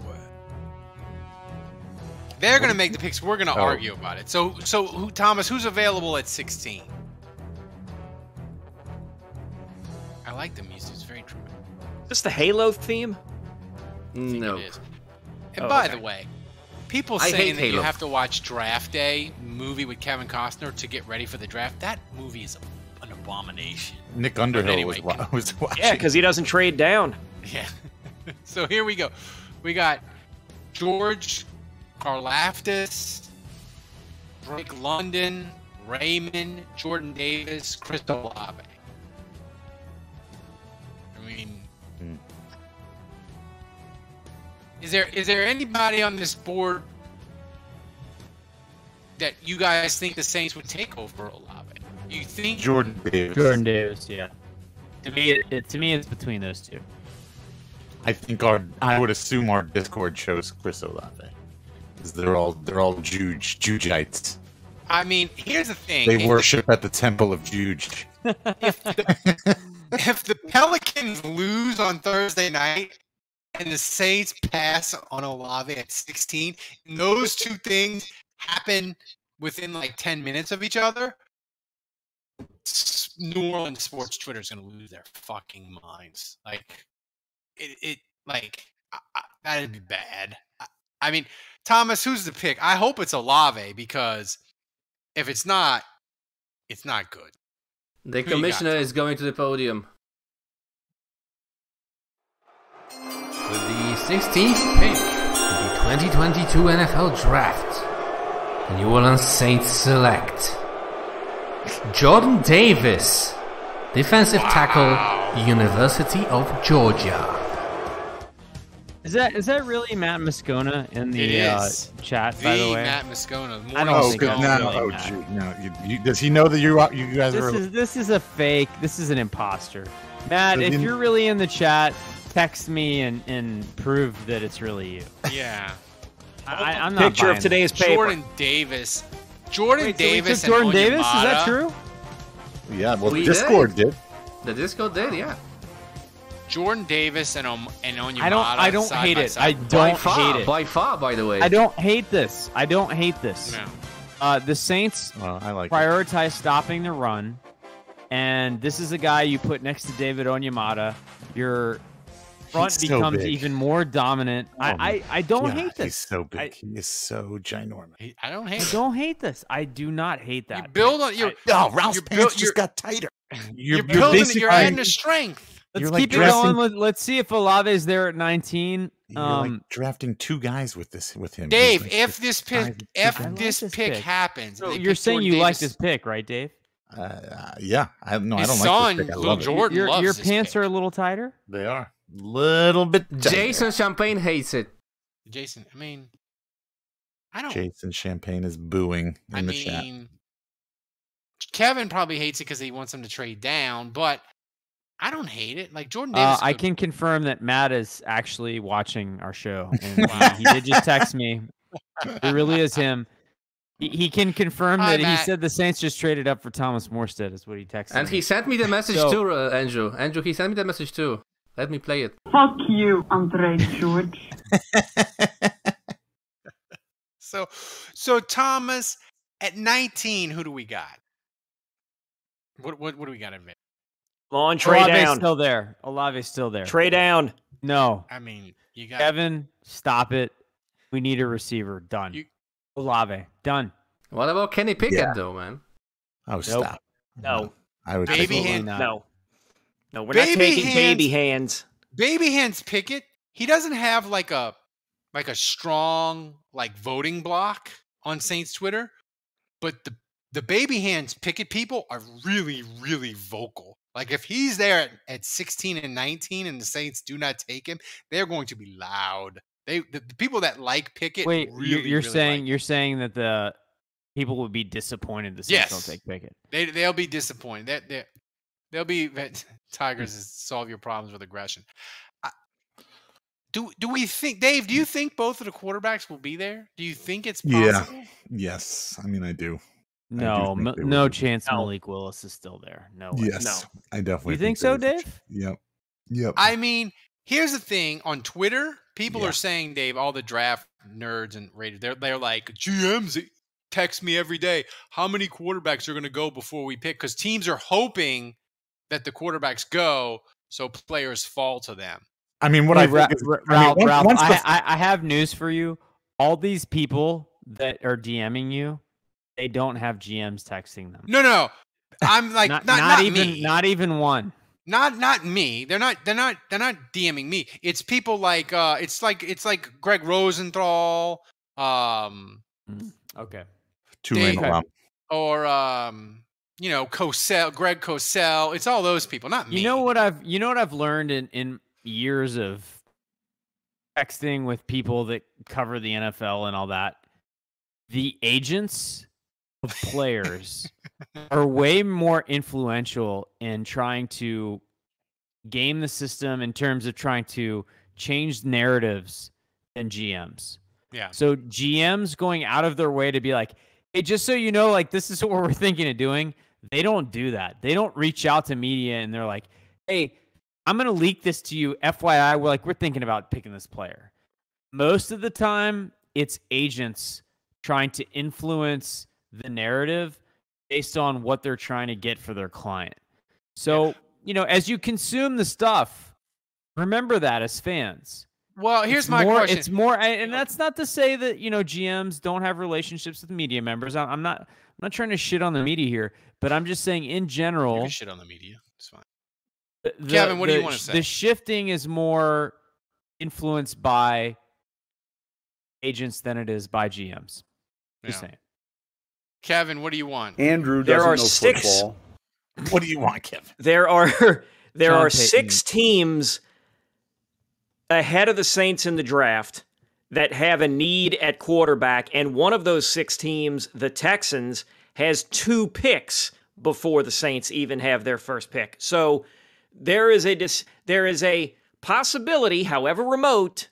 S3: they're gonna make the picks. We're gonna argue about it. So who, Thomas? Who's available at 16? I like the music. It's very true.
S6: Is this the Halo theme?
S5: No.
S3: It is. And
S6: Oh,
S3: by
S6: okay.
S3: the way, people
S5: I
S3: saying
S5: hate
S3: that you
S5: Halo.
S3: have to watch Draft Day movie with Kevin Costner to get ready for the draft. That movie is an abomination.
S1: Nick Underhill
S3: Anyway,
S1: was watching.
S6: Yeah, because he doesn't trade down.
S3: Yeah. So here we go. We got George Karlaftis, Drake London, Raymond, Jordan Davis, Chris Olave. I mean, is there anybody on this board that you guys think the Saints would take over Olave? You think
S1: Jordan Davis.
S2: Jordan Davis, yeah. To me, it's between those two.
S1: I think I would assume our Discord shows Chris Olave, because they're all Jujites.
S3: I mean, here's the thing.
S1: They worship at the temple of Juge.
S3: If the Pelicans lose on Thursday night and the Saints pass on Olave at 16, and those two things happen within like 10 minutes of each other, New Orleans sports Twitter is going to lose their fucking minds. Like, that'd be bad. I mean, Thomas, who's the pick? I hope it's Olave, because if it's not good.
S5: The
S3: Who you got,
S5: commissioner
S3: Tom?
S5: is going to the podium. With the 16th pick in the 2022 NFL Draft, the New Orleans Saints select Jordan Davis, defensive tackle, University of Georgia.
S2: Is that really Matt Moscona in
S3: It
S2: the
S3: is.
S2: chat? By the way,
S3: Matt Moscona.
S2: I don't
S1: Oh,
S2: think
S1: good.
S2: it's
S1: No,
S2: really
S1: oh,
S2: Matt.
S1: gee, no. Does he know that you guys are?
S2: this is a fake. This is an imposter. Matt,
S1: So
S2: if
S1: you-
S2: you're really in the chat, text me and prove that it's really you.
S3: Yeah.
S2: I'm not
S6: Picture of
S2: buying
S6: today's paper.
S3: Jordan Davis. Jordan
S2: Wait, so we
S3: Davis
S2: took Jordan
S3: and
S2: Davis? Is that
S3: Onyemata.
S2: true?
S1: Yeah, well,
S5: We
S1: Discord did.
S5: The Disco did, yeah.
S3: Jordan Davis and Onyemata.
S2: I don't
S3: side
S2: hate
S3: by
S2: it.
S3: side.
S2: I
S5: By
S2: don't
S5: far,
S2: hate it.
S5: by far, by the way.
S2: I don't hate this. I don't hate this.
S3: No.
S2: The Saints
S1: Well, I like it.
S2: prioritize stopping the run, and this is a guy you put next to David Onyemata. Your front
S1: He's so
S2: becomes
S1: big.
S2: even more dominant.
S1: Oh my
S2: I don't
S1: God,
S2: hate
S1: He's
S2: this.
S1: so big.
S2: I-
S1: He is so ginormous.
S3: I don't
S2: I
S3: hate it.
S2: don't hate this. I do not hate that.
S3: You build on your.
S1: Oh, Ralph's
S3: You're
S1: pants
S3: built-
S1: just got tighter.
S3: You're building. You're adding to strength.
S2: Let's
S1: You're like
S2: keep it
S1: dressing-
S2: going. Let's see if Olave's there at 19.
S1: You're like drafting two guys with him.
S3: Dave,
S1: He's like
S3: if
S1: just
S3: this
S1: guys
S3: pick,
S1: with two
S3: if
S1: guys.
S2: like
S3: this
S2: this
S3: pick
S2: pick.
S3: happens,
S2: so
S3: and they
S2: you're
S3: pick
S2: saying
S3: Jordan
S2: you like
S3: Davis-
S2: this pick, right, Dave?
S1: Yeah, I don't
S3: His
S1: like
S3: son,
S1: this pick. I
S3: little
S1: love it.
S3: Jordan,
S2: Your
S3: loves this
S2: pants
S3: pick.
S2: are a little tighter.
S1: They are little bit. tighter.
S5: Jason Champagne hates it.
S3: Jason. I mean, I don't.
S1: Jason Champagne is booing in
S3: I
S1: the chat.
S3: mean, Kevin probably hates it because he wants him to trade down, but I don't hate it. Like Jordan Davis.
S2: I
S3: could-
S2: can confirm that Matt is actually watching our show. And he did just text me. It really is him. He can confirm
S3: Hi,
S2: that he
S3: Matt.
S2: said the Saints just traded up for Thomas Morstead, is what he texted
S5: And
S2: me.
S5: he sent me the message
S2: So-
S5: too, Andrew. Andrew, he sent me the message too. Let me play it.
S9: Fuck you, Andre George.
S3: So Thomas at 19, who do we got? What do we got in there?
S6: On trade
S2: Olave's
S6: down.
S2: still there. Olave's still there.
S6: Trade down.
S2: No.
S3: I mean, you got
S2: Kevin, stop it. We need a receiver. Done.
S3: You-
S2: Olave. Done.
S5: What about Kenny Pickett
S1: Yeah.
S5: though, man?
S1: Oh, stop.
S6: No.
S1: I would
S3: Baby
S1: take
S3: hand-
S2: Not.
S6: No. No, we're
S3: Baby
S6: not taking
S3: hands.
S6: baby hands.
S3: Baby Hands Pickett. He doesn't have like a strong like voting block on Saints Twitter, but the Baby Hands Pickett people are really, really vocal. Like if he's there at 16 and 19 and the Saints do not take him, they're going to be loud. The people that like Pickett.
S2: Wait,
S3: really,
S2: you're
S3: really
S2: saying
S3: like
S2: you're saying that the people would be disappointed the Saints
S3: Yes.
S2: don't take Pickett.
S3: they'll be disappointed. They'll be Tigers is solve your problems with aggression. Do we think, Dave? Do you think both of the quarterbacks will be there? Do you think it's possible?
S1: Yeah. Yes. I mean, I do.
S2: No,
S1: think they
S2: no
S1: would.
S2: chance
S6: No.
S2: Malik Willis is still there. No way.
S1: Yes. I definitely.
S2: You think
S1: there
S2: so,
S1: is a
S2: Dave?
S1: ch- Yep. Yep.
S3: I mean, here's the thing. On Twitter, people
S1: Yeah.
S3: are saying, Dave, all the draft nerds and rated, they're like, GMs text me every day. How many quarterbacks are going to go before we pick? Because teams are hoping that the quarterbacks go, so players fall to them.
S1: I mean, what
S2: Hey,
S1: I think is,
S2: Ralph, Ralph,
S1: once the-
S2: I have news for you. All these people that are DMing you, they don't have GMs texting them.
S3: No. I'm like not
S2: even
S3: me.
S2: not one.
S3: Not me. They're not DMing me. It's people like it's like Greg Rosenthal,
S2: Okay.
S1: Tulane
S3: Dave-
S1: alum.
S3: or Cosell, Greg Cosell. It's all those people, not me.
S2: You know what I've learned in years of texting with people that cover the NFL and all that. The agents of players are way more influential in trying to game the system in terms of trying to change narratives than GMs.
S3: Yeah.
S2: So GMs going out of their way to be like, hey, just so you know, like this is what we're thinking of doing. They don't do that. They don't reach out to media and they're like, hey, I'm going to leak this to you. FYI, we're thinking about picking this player. Most of the time, it's agents trying to influence the narrative based on what they're trying to get for their client. So, as you consume the stuff, remember that as fans.
S3: Well, here's
S2: It's
S3: my
S2: more,
S3: question.
S2: It's more, and that's not to say that GMs don't have relationships with media members. I'm not trying to shit on the media here, but I'm just saying in
S3: You
S2: general.
S3: can shit on the media. It's fine.
S2: the-
S3: Kevin, what do you
S2: the-
S3: wanna say?
S2: The shifting is more influenced by agents than it is by GMs. Just
S3: Yeah.
S2: saying.
S3: Kevin, what do you want?
S10: Andrew
S6: There
S10: doesn't
S6: are
S10: know
S6: 6
S10: football.
S1: What do you want, Kevin?
S6: There are
S2: Sean Payton.
S6: 6 teams ahead of the Saints in the draft that have a need at quarterback, and one of those 6 teams, the Texans, has 2 picks before the Saints even have their first pick. So there is a possibility, however remote,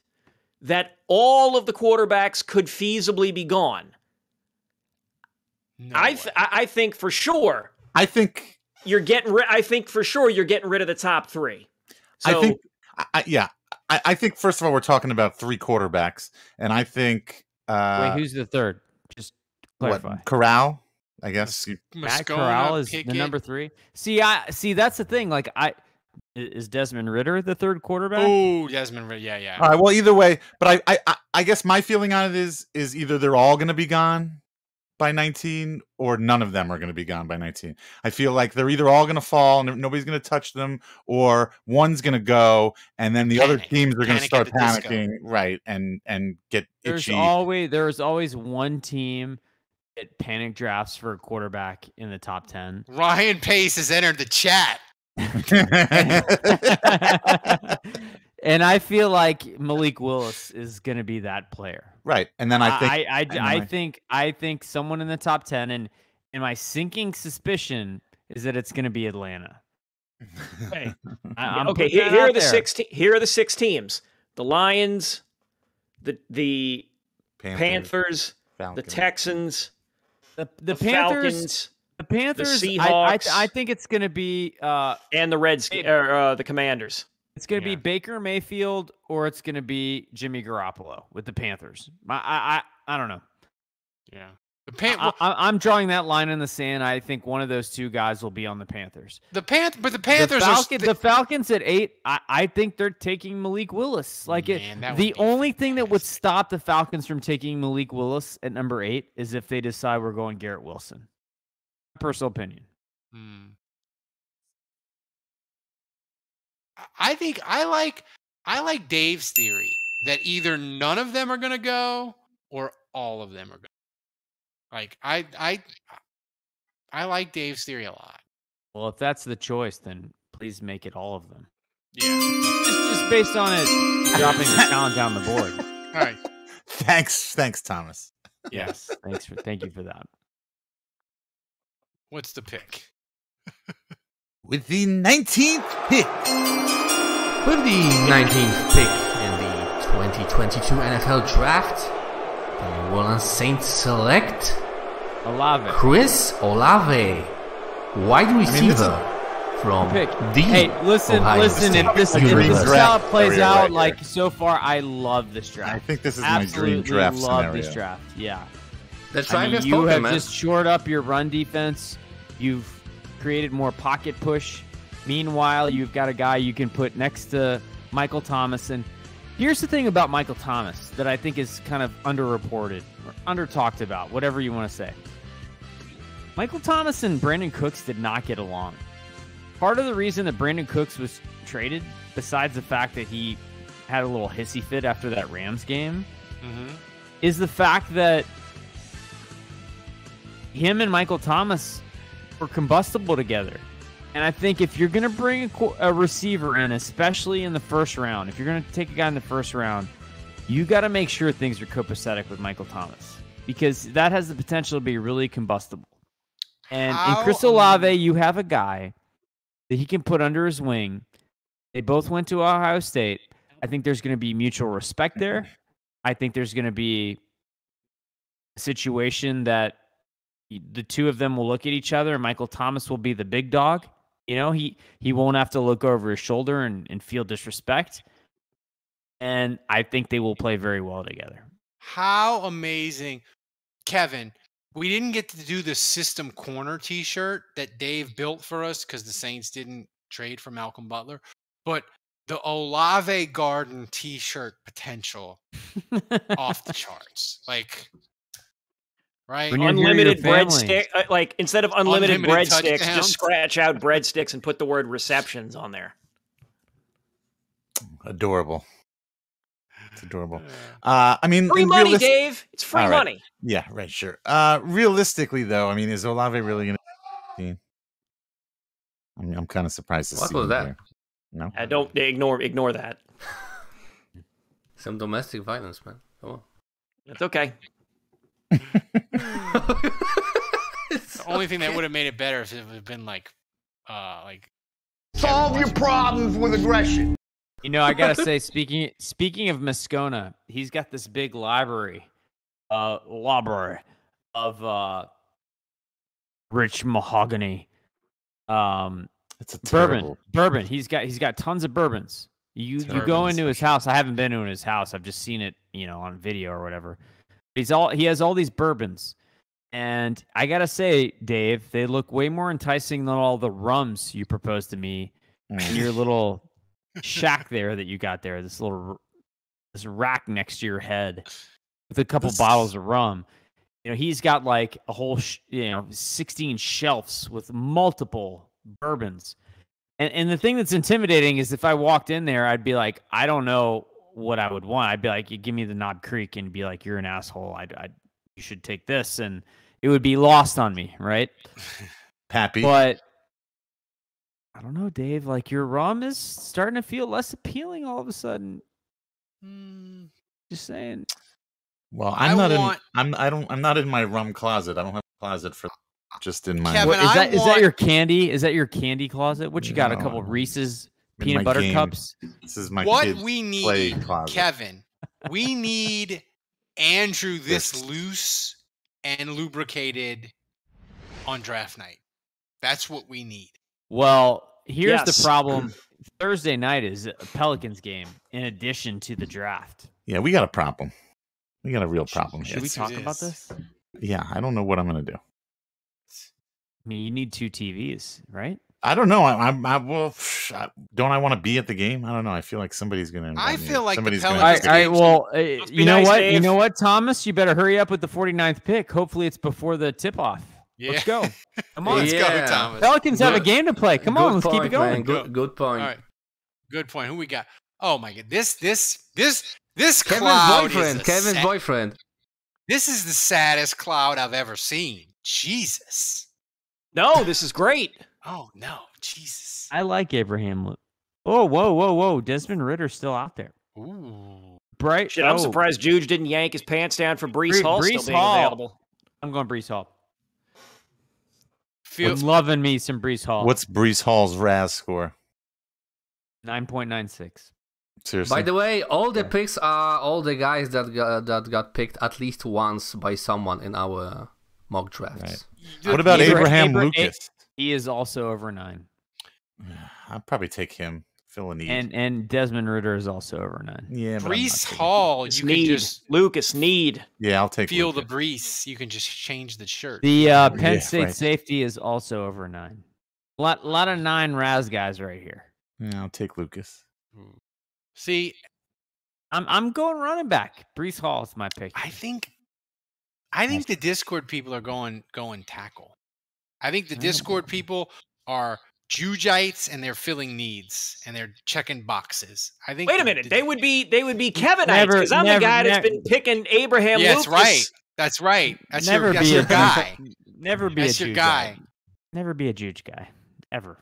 S6: that all of the quarterbacks could feasibly be gone.
S3: No
S6: I
S3: way.
S6: I think for sure
S1: I think
S6: you're getting rid. I think for sure you're getting rid of the top three. So
S1: I think I think first of all we're talking about 3 quarterbacks, and I think
S2: Wait, who's the third? Just clarify.
S1: what, Corral? I guess.
S2: Matt
S3: Moscona,
S2: Corral is
S3: Pickett.
S2: the number 3. See, that's the thing. Like, is Desmond Ritter the third quarterback?
S3: Oh, Desmond Ritter. Yeah.
S1: All right. Well, either way, but I guess my feeling on it is either they're all going to be gone by 19, or none of them are going to be gone by 19. I feel like they're either all going to fall and nobody's going to touch them, or one's going to go, and then the other teams are going to start panicking, right? And get itchy.
S2: There's always one team that panic drafts for a quarterback in the top 10.
S3: Ryan Pace has entered the chat.
S2: And I feel like Malik Willis is going to be that player.
S1: Right. And then I
S2: think someone in the top 10, and my sinking suspicion is that it's going to be Atlanta.
S6: okay.
S2: Okay.
S6: Here are the 6. Here are the 6 teams: the Lions, the Panthers, the Texans,
S2: the
S6: the
S2: Panthers.
S6: Falcons,
S2: The Panthers,
S6: the Seahawks,
S2: I think it's going to be
S6: and the Commanders.
S2: It's going to be Baker Mayfield, or it's going to be Jimmy Garoppolo with the Panthers. I don't know.
S3: Yeah.
S2: I'm drawing that line in the sand. I think one of those two guys will be on the Panthers.
S3: But the Panthers
S2: the Falcons at 8. I think they're taking Malik Willis. Like, the only thing that would stop the Falcons from taking Malik Willis at number 8 is if they decide we're going Garrett Wilson. Personal opinion.
S3: I think I like Dave's theory that either none of them are going to go or all of them are going. Like I like Dave's theory a lot.
S2: Well, if that's the choice, then please make it all of them.
S3: Yeah.
S2: Just based on it dropping the talent down the board.
S3: All right.
S1: Thanks, Thomas.
S2: Yes. Thank you for that.
S3: What's the pick?
S10: With the 19th pick.
S11: With the 19th pick in the 2022 NFL Draft, the New Orleans Saints select
S2: Olave.
S11: Chris Olave, wide receiver from the
S2: listen. If this draft plays out like so far, I love this draft.
S1: I think this is my dream draft
S2: love
S1: scenario.
S2: This draft. Yeah.
S5: That's
S2: you have just shored up your run defense. You've created more pocket push. Meanwhile, you've got a guy you can put next to Michael Thomas. And here's the thing about Michael Thomas that I think is kind of underreported or under-talked about, whatever you want to say. Michael Thomas and Brandon Cooks did not get along. Part of the reason that Brandon Cooks was traded, besides the fact that he had a little hissy fit after that Rams game, is the fact that him and Michael Thomas were combustible together. And I think if you're going to bring a receiver in, especially in the first round, if you're going to take a guy in the first round, you got to make sure things are copacetic with Michael Thomas, because that has the potential to be really combustible. And in Chris Olave, you have a guy that he can put under his wing. They both went to Ohio State. I think there's going to be mutual respect there. I think there's going to be a situation that the two of them will look at each other, and Michael Thomas will be the big dog. You know, he won't have to look over his shoulder and feel disrespect. And I think they will play very well together.
S3: How amazing. Kevin, we didn't get to do the System Corner t-shirt that Dave built for us because the Saints didn't trade for Malcolm Butler. But the Olave Garden t-shirt potential off the charts. Like... Right,
S6: unlimited breadstick. Like instead of unlimited breadsticks, just scratch out breadsticks and put the word receptions on there.
S1: Adorable. It's adorable. I mean,
S6: free money, Dave. It's free money.
S1: Yeah, right. Sure. Realistically, though, I mean, is Olave really going to? I mean, I'm kind of surprised to see
S5: that.
S1: There. No,
S6: I don't ignore that.
S5: Some domestic violence, man. Come on.
S6: That's okay.
S3: The only thing that would have made it better if it would have been like
S10: solve your problems with aggression.
S2: You know, I gotta say, speaking of Moscona, he's got this big library of rich mahogany.
S1: It's a terrible...
S2: Bourbon. He's got tons of bourbons. You go into his house. I haven't been to his house. I've just seen it, on video or whatever. He has all these bourbons. And I gotta say, Dave, they look way more enticing than all the rums you proposed to me in your little shack there that you got there. This rack next to your head with a couple bottles of rum. He's got like a whole 16 shelves with multiple bourbons. And the thing that's intimidating is if I walked in there, I'd be like, I don't know what I would want. I'd be like, you give me the Knob Creek, and be like, you're an asshole. You should take this, and it would be lost on me, right?
S1: Pappy.
S2: But I don't know, Dave. Like, your rum is starting to feel less appealing all of a sudden. Just saying.
S1: Well, I'm not in my rum closet. I don't have a closet for just in my.
S3: Kevin,
S2: is that your candy? Is that your candy closet? What you got? A couple of Reese's peanut butter cups.
S1: This is my.
S3: What
S1: kids
S3: we need,
S1: play closet.
S3: Kevin. We need Andrew this loose and lubricated on draft night. That's what we need.
S2: Well, here's the problem. Thursday night is a Pelicans game in addition to the draft.
S1: Yeah, we got a problem. We got a real problem.
S2: Should we talk about this?
S1: Yeah, I don't know what I'm going to do.
S2: I mean, you need 2 TVs, right?
S1: I don't know. Don't I want to be at the game? I don't know. I feel like somebody's going to.
S3: I feel like
S1: somebody's
S3: the
S2: you
S3: Pelicans.
S2: know what? Dave. You know what, Thomas? You better hurry up with the 49th pick. Hopefully, it's before the tip-off. Yeah. Let's go. Come on,
S3: let's go, Thomas.
S2: Pelicans have a game to play. Come on, let's keep it going.
S5: Good point.
S3: All right, good point. Who we got? Oh my God, this
S5: Kevin's
S3: cloud
S5: boyfriend. Kevin's boyfriend.
S3: This is the saddest cloud I've ever seen. Jesus.
S6: No, this is great.
S3: Oh no, Jesus.
S2: I like Abraham. Oh, whoa. Desmond Ritter's still out there.
S3: Ooh.
S2: Bright.
S6: Shit, I'm surprised Juge didn't yank his pants down for Breece Hall still being available.
S2: I'm going Breece Hall.
S3: I'm
S2: loving me some Breece Hall.
S1: What's Breece Hall's RAS score?
S2: 9.96.
S1: Seriously.
S5: By the way, all the picks are all the guys that got picked at least once by someone in our mock drafts.
S1: Right. What about Abraham Lucas?
S2: He is also over 9.
S1: I'd probably take him. Fill a need.
S2: And Desmond Ridder is also over 9.
S1: Yeah,
S3: Breece Hall, you can just
S6: Lucas Need.
S1: Yeah, I'll take.
S3: Feel
S1: Lucas.
S3: the Breece. You can just change the shirt.
S2: The Penn State safety is also over 9. Lot of 9 Raz guys right here.
S1: Yeah, I'll take Lucas.
S3: See,
S2: I'm going running back. Breece Hall is my pick.
S3: I think the Discord people are going tackle. I think the Discord people are Jugites and they're filling needs and they're checking boxes. I think.
S6: Wait a minute, they would be Kevinites because I'm the guy that's been picking Abraham Lucas.
S3: That's right. That's
S2: never
S3: your guy.
S2: Never be
S3: that's
S2: a
S3: your
S2: Juge
S3: guy.
S2: Never be a Juge guy. Ever.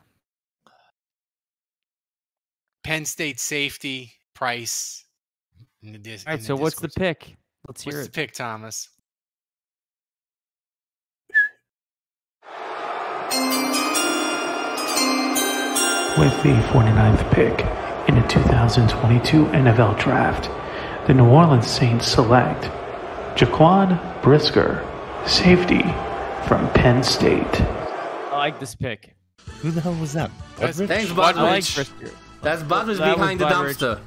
S3: Penn State safety, Price.
S2: All right, so what's the pick? Let's hear it.
S3: What's the pick, Thomas?
S12: With the 49th pick in the 2022 NFL Draft, the New Orleans Saints select Jaquan Brisker, safety from Penn State.
S2: I like this pick.
S1: Who the hell was that?
S5: Thanks,
S2: Budrich. I like Brisker.
S5: That's Budrich behind the dumpster.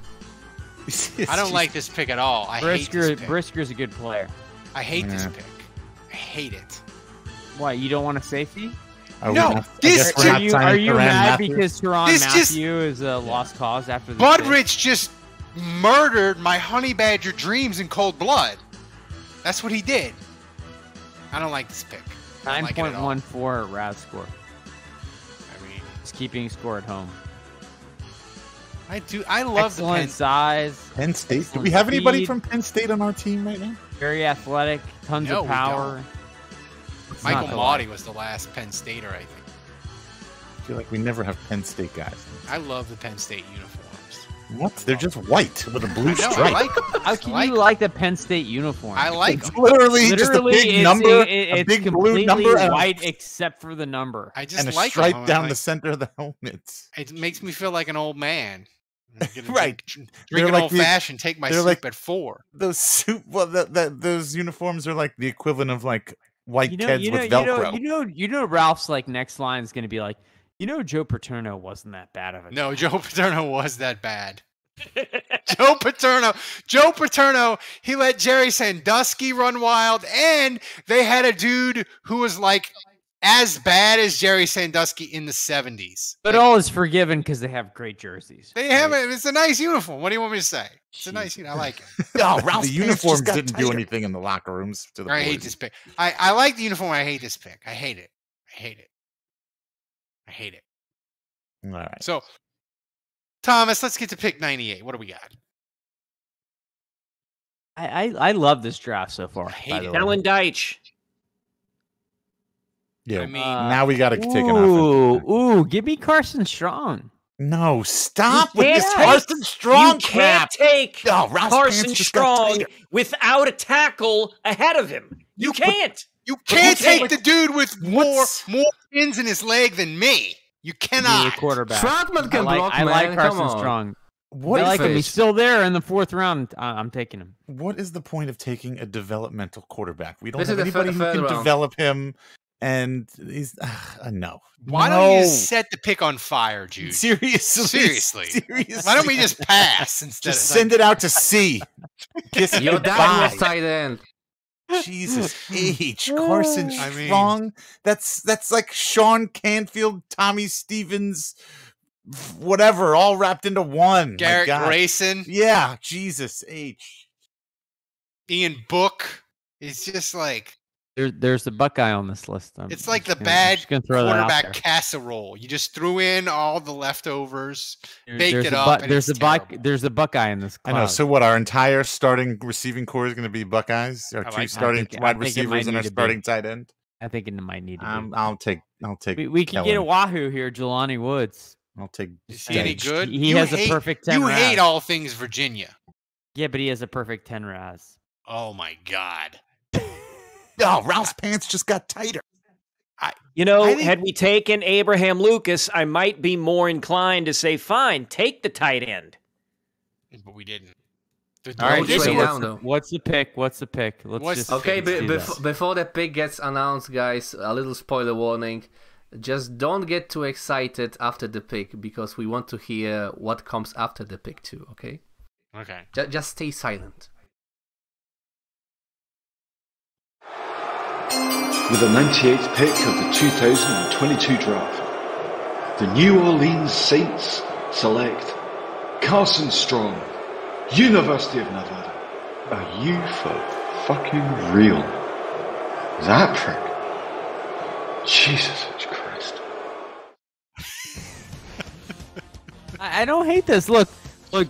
S3: I don't like this pick at all. I hate this pick.
S2: Brisker's a good player.
S3: I hate this pick. I hate it.
S2: Why, you don't want a safety?
S3: No,
S2: are you mad because Tyrann Mathieu is a lost cause after this?
S3: Budrich just murdered my honey badger dreams in cold blood. That's what he did. I don't like this pick.
S2: 9.14 RAS score. I mean, he's keeping score at home.
S3: I love
S2: excellent
S3: the Penn
S2: size.
S1: Penn State. Do we have anybody from Penn State on our team right now?
S2: Very athletic, tons of power.
S3: Michael Maudie was the last Penn Stater, I think.
S1: I feel like we never have Penn State guys.
S3: I love the Penn State uniforms.
S1: What? They're just white with a blue stripe.
S3: I like them.
S2: How can you like the Penn State uniform?
S3: I like
S1: it's
S3: them.
S1: Literally just a big number, a big blue number,
S2: white except for the number.
S3: I just
S1: and a
S3: like
S1: stripe
S3: them.
S1: down the center of the helmets.
S3: It makes me feel like an old man.
S1: Right.
S3: Drink an old fashioned, take my soup at 4.
S1: Those those uniforms are like the equivalent of like white kids with Velcro.
S2: You know, Ralph's like next line is going to be like, Joe Paterno wasn't that bad of a.
S3: No, Joe Paterno was that bad. Joe Paterno, he let Jerry Sandusky run wild, and they had a dude who was like as bad as Jerry Sandusky in the 70s.
S2: But all is forgiven because they have great jerseys.
S3: They have it. It's a nice uniform. What do you want me to say? It's a nice uniform. I like it.
S1: Oh, the uniforms didn't do anything in the locker rooms. To the
S3: I hate this pick. I like the uniform. I hate this pick. I hate it.
S1: All right.
S3: So, Thomas, let's get to pick 98. What do we got?
S2: I love this draft so far.
S6: Alan Deitch.
S1: Yeah, I mean, now we got to take an offense.
S2: Ooh, give me Carson Strong.
S1: No, stop with this Carson Strong crap.
S6: You can't take Carson Strong without a tackle ahead of him. You can't.
S3: You can't take the dude with more pins in his leg than me. You cannot.
S2: Quarterback.
S11: Troutman can block,
S2: I like Carson Strong.
S1: What
S2: I like him. He's still there in the 4th round. I'm taking him.
S1: What is the point of taking a developmental quarterback? We don't have anybody who can develop him. And he's no.
S3: Why don't you just set the pick on fire, Jude?
S1: Seriously.
S3: Why don't we just pass instead?
S1: Just send it out to sea.
S11: Your dad was tight end.
S1: Jesus H. Carson Strong. That's like Sean Canfield, Tommy Stevens, whatever, all wrapped into one.
S3: Garrett Grayson.
S1: Yeah, Jesus H.
S3: Ian Book. It's just like.
S2: There's the Buckeye on this list.
S3: It's like the bad quarterback casserole. You just threw in all the leftovers, baked it up.
S2: There's a Buckeye in this class.
S1: I know. So what? Our entire starting receiving core is going to be Buckeyes. Our two starting wide receivers and our starting tight end.
S2: I think it might need to be.
S1: I'll take.
S2: We can get a Wahoo here, Jelani Woods.
S1: I'll take.
S3: Is he any good?
S2: He has a perfect 10.
S3: You hate all things Virginia.
S2: Yeah, but he has a perfect 10 RAS.
S3: Oh my God.
S1: Oh, Ralph's pants just got tighter.
S6: Had we taken Abraham Lucas, I might be more inclined to say, fine, take the tight end.
S3: But we didn't.
S2: All right, what's the pick?
S5: Before the pick gets announced, guys, a little spoiler warning. Just don't get too excited after the pick because we want to hear what comes after the pick too, okay?
S3: Okay.
S5: Just stay silent.
S13: With the 98th pick of the 2022 draft, the New Orleans Saints select Carson Strong, University of Nevada. Are you for fucking real? That prick? Jesus Christ.
S2: I don't hate this. Look,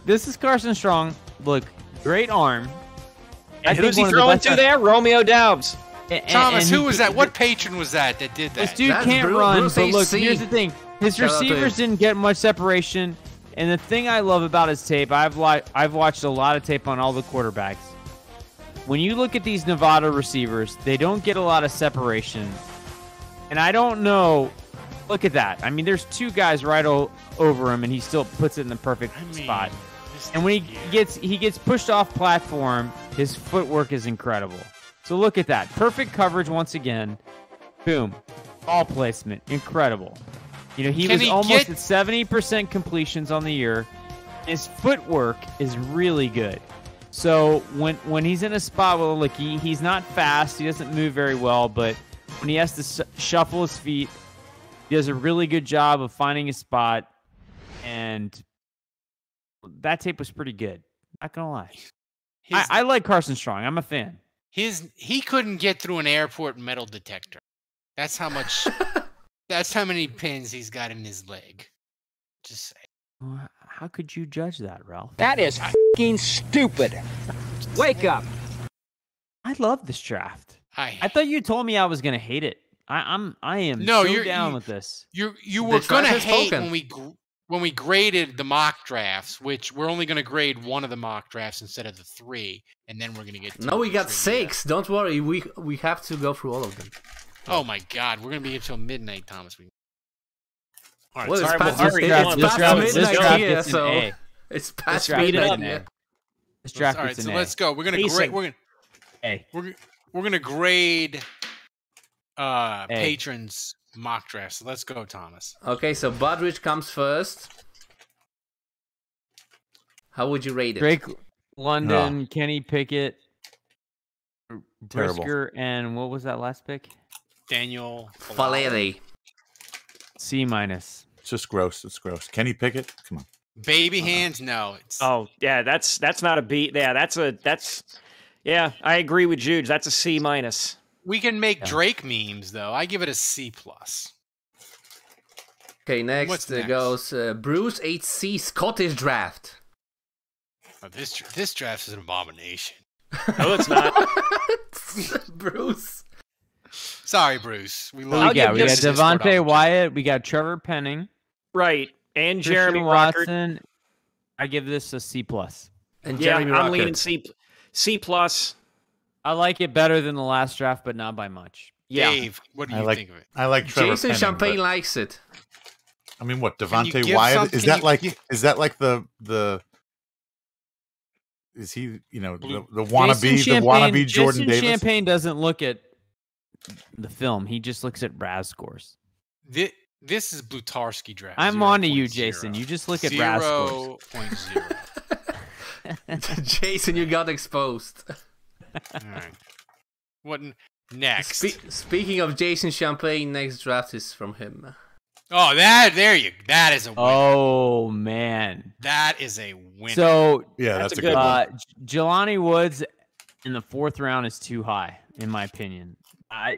S2: this is Carson Strong. Look, great arm.
S6: And who's he throwing to there? Romeo Doubs.
S3: Thomas, who was that? What patron was that did that?
S2: This dude can't run, but look, here's the thing. His receivers didn't get much separation, and the thing I love about his tape, I've watched a lot of tape on all the quarterbacks. When you look at these Nevada receivers, they don't get a lot of separation. And I don't know. Look at that. I mean, there's two guys right over him, and he still puts it in the perfect spot. And when he gets pushed off platform, his footwork is incredible. So look at that. Perfect coverage once again. Boom. Ball placement. Incredible. He was almost at 70% completions on the year. His footwork is really good. So when he's in a spot where he's not fast, he doesn't move very well, but when he has to shuffle his feet, he does a really good job of finding a spot, and that tape was pretty good. Not gonna lie. I like Carson Strong. I'm a fan.
S3: He couldn't get through an airport metal detector. That's how much. That's how many pins he's got in his leg. Just say.
S2: How could you judge that, Ralph?
S8: That is fucking stupid. Wake up.
S2: I love this draft. I thought you told me I was gonna hate it. I am so down with this.
S3: You were gonna hate when we graded the mock drafts, which we're only gonna grade one of the mock drafts instead of the 3, and then we're gonna get.
S5: No, we got 6. Don't worry, we have to go through all of them.
S3: Oh my God, we're gonna be here till midnight, Thomas.
S5: All right, well, it's past midnight here, so it's past midnight.
S2: This draft
S3: all right, so let's go. We're gonna grade. We're gonna grade patrons mock draft. So let's go, Thomas.
S5: Okay, so Budrich comes first. How would you rate it?
S2: Drake London, Kenny Pickett,
S1: Terrible.
S2: Brisker, and what was that last pick?
S3: Daniel
S5: Valeri.
S2: C minus.
S1: It's just gross. It's gross. Kenny Pickett, come on.
S3: Baby hands, no. It's
S6: Oh yeah, that's not a B. Yeah, that's. Yeah, I agree with Jude. That's a C minus.
S3: we can make Drake memes though. I give it a C plus.
S5: Okay, next,
S3: What's next?
S5: goes Bruce HC Scottish Draft.
S3: Oh, this draft is an abomination.
S6: No, it's not.
S5: Bruce.
S3: Sorry, Bruce. We
S2: What
S3: love
S2: we got? We got
S3: Discord
S2: Devontae
S3: opportunity.
S2: Wyatt. We got Trevor Penning.
S6: Right, and
S2: Christian
S6: Jeremy Rockert.
S2: Watson. I give this a C plus.
S5: And
S6: Yeah,
S5: Jeremy
S6: I'm
S5: Rockert.
S6: leaning C plus.
S2: I like it better than the last draft, but not by much.
S6: Yeah.
S3: Dave, what do you think of it?
S1: I like Trevor
S5: Jason
S1: Penning,
S5: Champagne
S1: but-
S5: likes it.
S1: I mean, what
S3: Can you
S1: Devontae
S3: give
S1: Wyatt
S3: some-
S1: is
S3: can
S1: that
S3: you
S1: like?
S3: give-
S1: Is that like the? Is he the wannabe Jordan
S2: Jason
S1: Davis?
S2: Champagne doesn't look at the film. He just looks at RAS scores.
S3: This is Blutarski draft.
S2: I'm on to you, Jason. You just look at RAS scores.
S3: 0.0.
S5: Jason, you got exposed.
S3: All right. What next?
S5: Speaking of Jason Champagne, next draft is from him.
S3: Oh, that is a win.
S2: Oh man,
S3: That is a win.
S2: so
S1: Yeah, that's a good one.
S2: Jelani Woods in the 4th round is too high, in my opinion.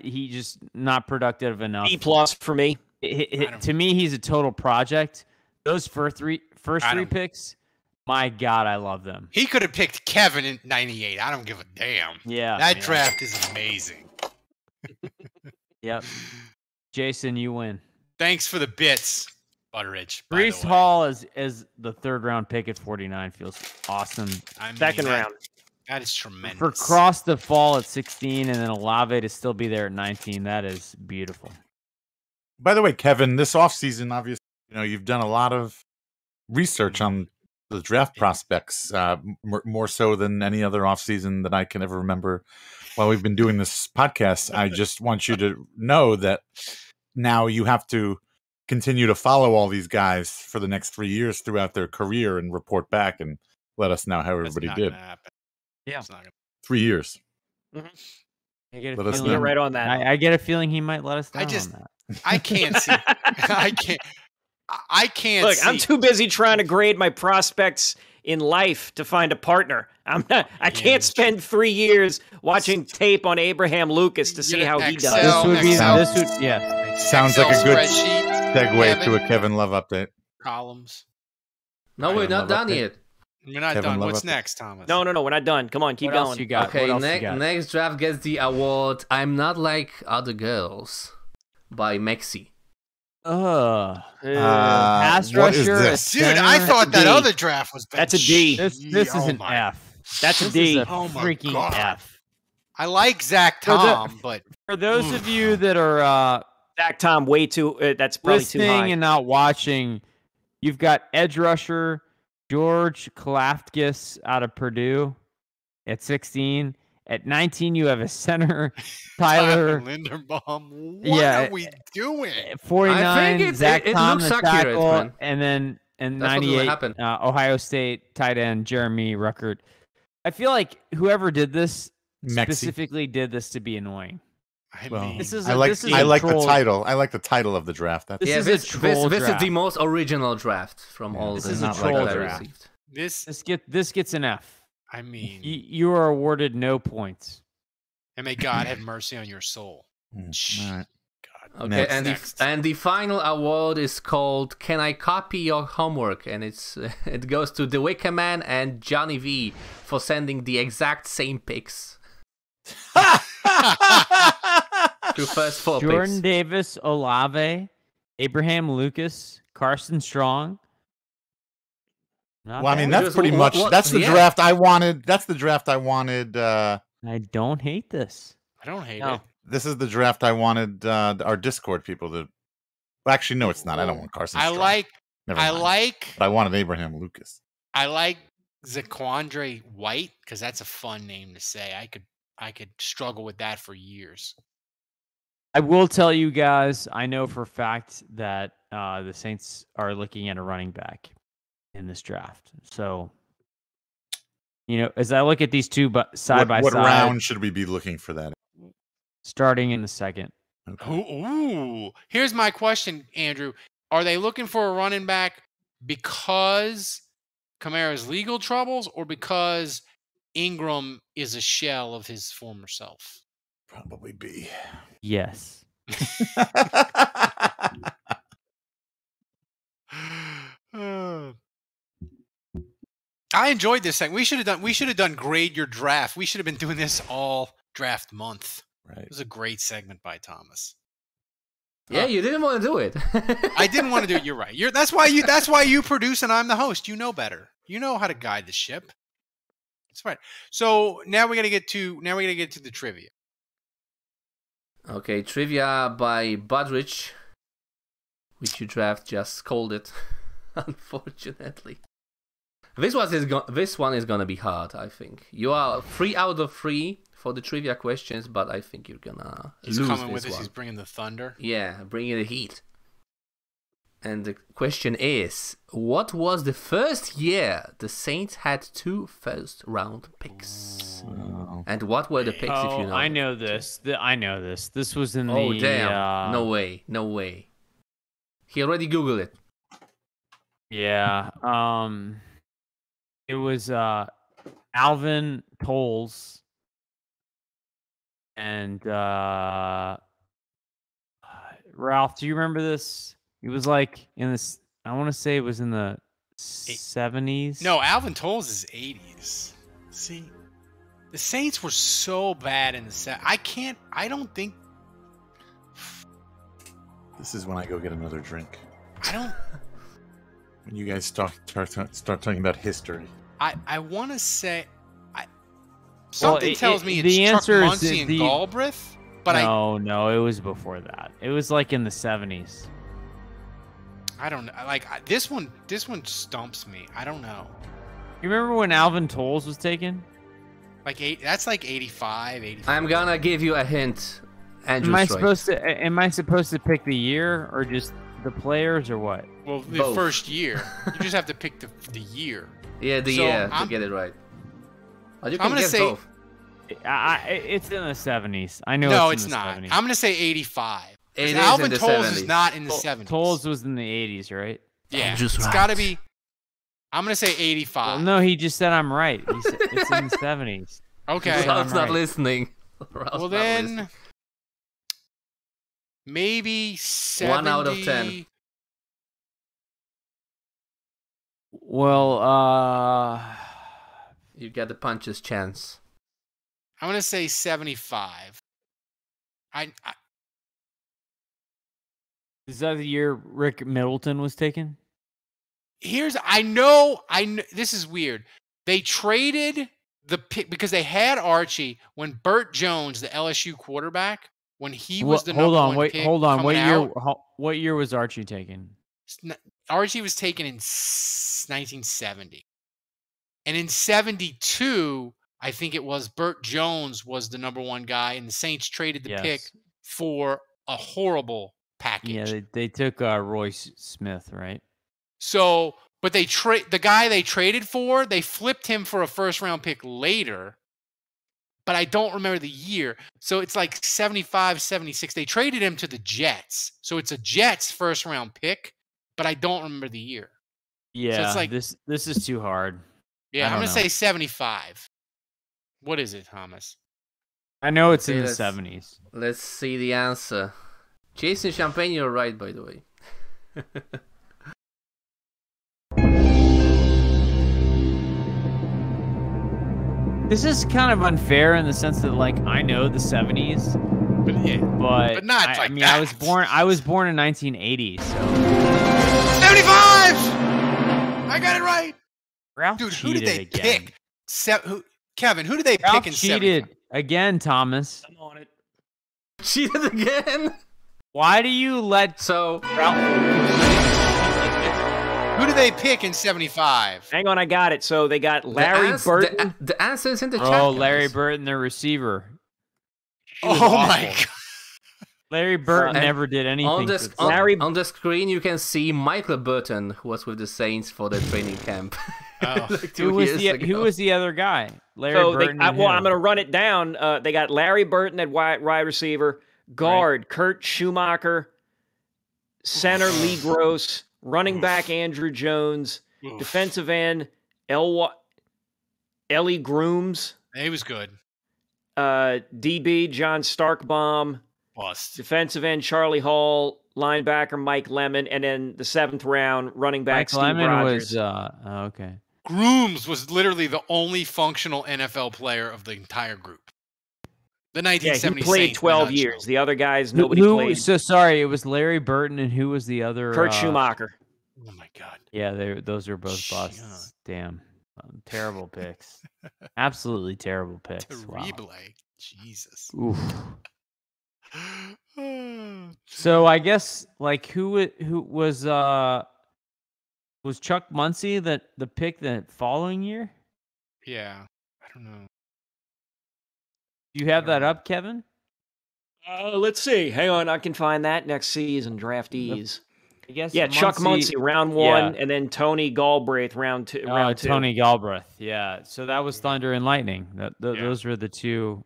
S2: He just not productive enough.
S6: B plus for me.
S2: To me, he's a total project. Those first three picks, my God, I love them.
S3: He could have picked Kevin in '98. I don't give a damn.
S2: Yeah,
S3: That
S2: yeah.
S3: draft is amazing.
S2: Yep. Jason, you win.
S3: Thanks for the bits, Butteridge. by the
S2: Brees
S3: way.
S2: Hall as the 3rd round pick at 49 feels awesome.
S3: I mean,
S6: Second round.
S3: That is tremendous.
S2: For Cross to fall at 16 and then Olave to still be there at 19, that is beautiful.
S1: By the way, Kevin, this offseason, obviously, you've done a lot of research on the draft prospects, more so than any other offseason that I can ever remember while we've been doing this podcast. I just want you to know that now you have to continue to follow all these guys for the next 3 years throughout their career and report back and let us know how everybody
S3: not
S1: did.
S3: gonna happen.
S6: Yeah.
S3: It's not gonna
S1: 3 years.
S2: I get
S1: Let
S2: a
S1: us
S2: feeling,
S1: know.
S6: Right on that.
S2: I get a feeling he might let us down
S3: just-
S2: on that.
S3: I can't see. I can't.
S6: Look,
S3: see.
S6: I'm too busy trying to grade my prospects in life to find a partner. I can't spend 3 years watching tape on Abraham Lucas to see how he does.
S2: This would
S3: yeah.
S1: Sounds like a good
S3: spreadsheet,
S1: segue to
S3: Kevin.
S1: a Kevin Love update.
S3: Columns.
S5: No, we're
S1: Kevin
S5: not
S1: Love
S5: done
S1: update.
S5: yet.
S3: We're not
S1: Kevin
S3: done.
S1: Love
S3: What's
S1: update.
S3: next, Thomas?
S6: No, we're not done. Come on, keep
S2: What else
S6: going.
S2: you got?
S5: Okay,
S2: What else you got?
S5: next draft gets the award I'm Not Like Other Girls by Mexi.
S2: Pass
S1: what is
S2: rusher,
S1: this?
S3: Dude, I
S2: center.
S3: thought that
S6: D.
S3: other draft was better.
S6: That's a D.
S2: This is an F.
S6: That's a
S2: This
S6: D.
S2: is a
S3: Oh my
S2: freaking
S3: God.
S2: F.
S3: I like Zach
S2: For the-
S3: Tom, but
S2: For those of you that are
S6: Zach Tom, way too. That's probably too
S2: listening
S6: high.
S2: and not watching, you've got edge rusher George Kalafdis out of Purdue at 16. At 19, you have a center Tyler.
S3: Linderbaum. What
S2: Yeah,
S3: are we doing?
S2: 49,
S5: I think
S2: Zach
S5: it
S2: Tom,
S5: looks
S2: the
S5: accurate,
S2: tackle,
S5: man.
S2: and then in
S5: That's what's gonna
S2: 98,
S5: happen.
S2: Ohio State tight end Jeremy Ruckert. I feel like whoever did this
S1: Mexi.
S2: specifically did this to be annoying.
S3: I
S1: Well,
S3: mean,
S2: This is
S1: I
S2: a-
S1: like
S2: this is
S1: I
S2: a
S1: like the
S2: troll-
S1: title. I like the title of the draft. That's
S2: This
S5: Yeah,
S2: is
S5: this,
S2: a troll
S5: this is
S2: draft.
S5: the most original draft from all
S2: This
S5: the
S2: is a
S5: drafts
S2: troll
S5: that I
S2: draft.
S5: received.
S2: This gets an F.
S3: I mean,
S2: You are awarded no points.
S3: and may God have mercy on your soul.
S1: all right.
S3: God.
S5: Okay,
S1: Next.
S5: and the final award is called "Can I Copy Your Homework?" and it goes to The Wicker Man and Johnny V for sending the exact same picks. To first 4
S2: Jordan
S5: picks.
S2: Davis, Olave, Abraham Lucas, Carson Strong. Not
S1: Well, I mean,
S2: bad.
S1: that's pretty
S5: What-
S1: much
S5: what-
S1: that's the
S5: yeah.
S1: draft I wanted. That's the draft I wanted.
S2: I don't hate this.
S3: I don't hate
S6: No.
S3: it.
S1: This is the draft I wanted our Discord people to. Well, actually, no, it's not. I don't want Carson.
S3: I
S1: Strong.
S3: like.
S1: Never
S3: I
S1: mind.
S3: like.
S1: But I wanted Abraham Lucas.
S3: I like Zaquandre White because that's a fun name to say. I could struggle with that for years.
S2: I will tell you guys, I know for a fact that the Saints are looking at a running back in this draft. So, as I look at these two side by side.
S1: What round should we be looking for that?
S2: Starting in the second.
S1: Okay.
S3: Ooh. Here's my question, Andrew. Are they looking for a running back because Kamara's legal troubles or because Ingram is a shell of his former self?
S1: Probably B.
S2: Yes.
S3: I enjoyed this thing. We should have done grade your draft. We should have been doing this all draft month.
S1: Right.
S3: It was a great segment by Thomas.
S5: Yeah, you didn't want to do it.
S3: I didn't want to do it. You're right. That's why you produce and I'm the host. You know better. You know how to guide the ship. That's right. So now we gotta get to the trivia.
S5: Okay, trivia by Budrich, which you draft just called it, unfortunately. This one is gonna be hard, I think. You are 3 out of 3 for the trivia questions, but I think you're gonna
S3: He's
S5: lose
S3: coming
S5: this
S3: with us.
S5: one.
S3: He's bringing the thunder.
S5: Yeah, bringing the heat. And the question is, what was the first year the Saints had 2 first-round picks?
S1: Oh.
S5: And what were the picks, if you know?
S2: I know this. I know this. This was in the...
S5: Oh, damn. No way. He already Googled it.
S2: Yeah. It was Alvin Tolles and Ralph, do you remember this? It was like in this, I want to say it was in the 70s.
S3: No, Alvin Tolles is 80s. See, the Saints were so bad in the set. I don't think.
S1: This is when I go get another drink.
S3: I don't.
S1: When you guys start talking about history.
S3: I want to say. Something tells me
S2: the
S3: it's
S2: answer
S3: Chuck
S2: is
S3: Muncie and Galbraith. But
S2: no, it was before that. It was like in the 70s.
S3: I don't know. Like this one stumps me. I don't know.
S2: You remember when Alvin Tolles was taken?
S3: That's like 85, 85.
S5: I'm gonna give you a hint. Andrew's
S2: Am I supposed to pick the year or just the players or what?
S3: Well, the
S5: Both.
S3: first year. You just have to pick the year.
S5: Yeah, the year to get it right. Well, you can
S3: I'm gonna
S5: guess
S3: say
S5: both.
S2: It's in the 70s. I know.
S3: No,
S2: it's
S3: it's
S2: in the
S3: not.
S2: 70s.
S3: I'm gonna say 85.
S5: It is
S3: Alvin
S5: in the
S3: Tolles
S5: 70s.
S3: is not in the 70s.
S2: Tolles was in the 80s, right?
S3: Yeah,
S5: Andrew's
S3: it's
S5: right.
S3: got to be. I'm gonna say 85.
S2: Well, no, he just said I'm right. He said it's in the 70s.
S3: Okay.
S5: Ralph's not
S2: right.
S5: listening.
S3: Well then, maybe 70.
S5: 1 out of 10.
S2: Well,
S5: You get the puncher's chance.
S3: I'm gonna say 75.
S2: is that the year Rick Middleton was taken?
S3: I know. This is weird. They traded the pick because they had Archie when Burt Jones, the LSU quarterback, when he was the number one pick.
S2: Hold on.
S3: coming out,
S2: What year was Archie taken?
S3: Archie was taken in 1970, and in 72, I think it was Burt Jones was the number one guy, and the Saints traded the pick for a horrible package.
S2: Yeah, they took Royce Smith, right?
S3: So, but the guy they traded for, they flipped him for a first round pick later, but I don't remember the year. So it's like 75, 76. They traded him to the Jets. So it's a Jets first round pick, but I don't remember the year.
S2: Yeah,
S3: so it's like,
S2: this is too hard.
S3: Yeah, I'm going to
S2: know.
S3: say 75. What is it, Thomas?
S2: I know it's in the 70s.
S5: Let's see the answer. Jason Champagne, you're right, by the way.
S2: This is kind of unfair in the sense that, like, I know the 70s, but
S3: not
S2: I mean, I was born in 1980, so
S3: 75. I got it right.
S2: Ralph
S3: Dude, who did they
S2: again.
S3: pick? Kevin, who did they
S2: Ralph
S3: pick in
S2: cheated
S3: 75?
S2: again, Thomas.
S6: I'm on it.
S5: Cheated again?
S2: Why do you let Ralph?
S3: Who did they pick in 75?
S6: Hang on, I got it. So they got Larry Burton.
S5: The answer is in the chat.
S2: Oh,
S5: guys.
S2: Larry Burton, the receiver.
S3: Oh my God.
S2: Larry Burton never did anything.
S5: On the screen, you can see Michael Burton, who was with the Saints for the training camp.
S2: Like who was the other guy? Larry Burton.
S6: I'm going to run it down. They got Larry Burton at wide receiver, guard Kurt Schumacher, center Lee Gross, running back Andrew Jones, defensive end Ellie Grooms.
S3: He was good.
S6: DB John Starkbaum.
S3: Bust.
S6: Defensive end Charlie Hall, linebacker Mike Lemon, and then the 7th round running back
S2: Mike
S6: Steve
S2: Lemon
S6: Rogers.
S2: was okay.
S3: Grooms was literally the only functional NFL player of the entire group. The 1970s.
S6: He played
S3: Saints
S6: 12 years. The other guys, nobody played.
S2: So sorry, it was Larry Burton, and who was the other?
S6: Kurt Schumacher.
S3: Oh my God.
S2: Yeah, those are both busts. Damn, terrible picks. Absolutely terrible picks.
S3: Terrible.
S2: Wow.
S3: Jesus.
S2: Oof. So I guess like who was Chuck Muncie the pick the following year?
S3: Yeah, I don't know.
S2: Do you have that up, Kevin?
S6: Let's see. Hang on, I can find that next season. Draftees.
S2: I guess.
S6: Yeah, Chuck Muncie round 1, and then Tony Galbraith round 2.
S2: Tony Galbraith. Yeah. So that was Thunder and Lightning. Those were the two.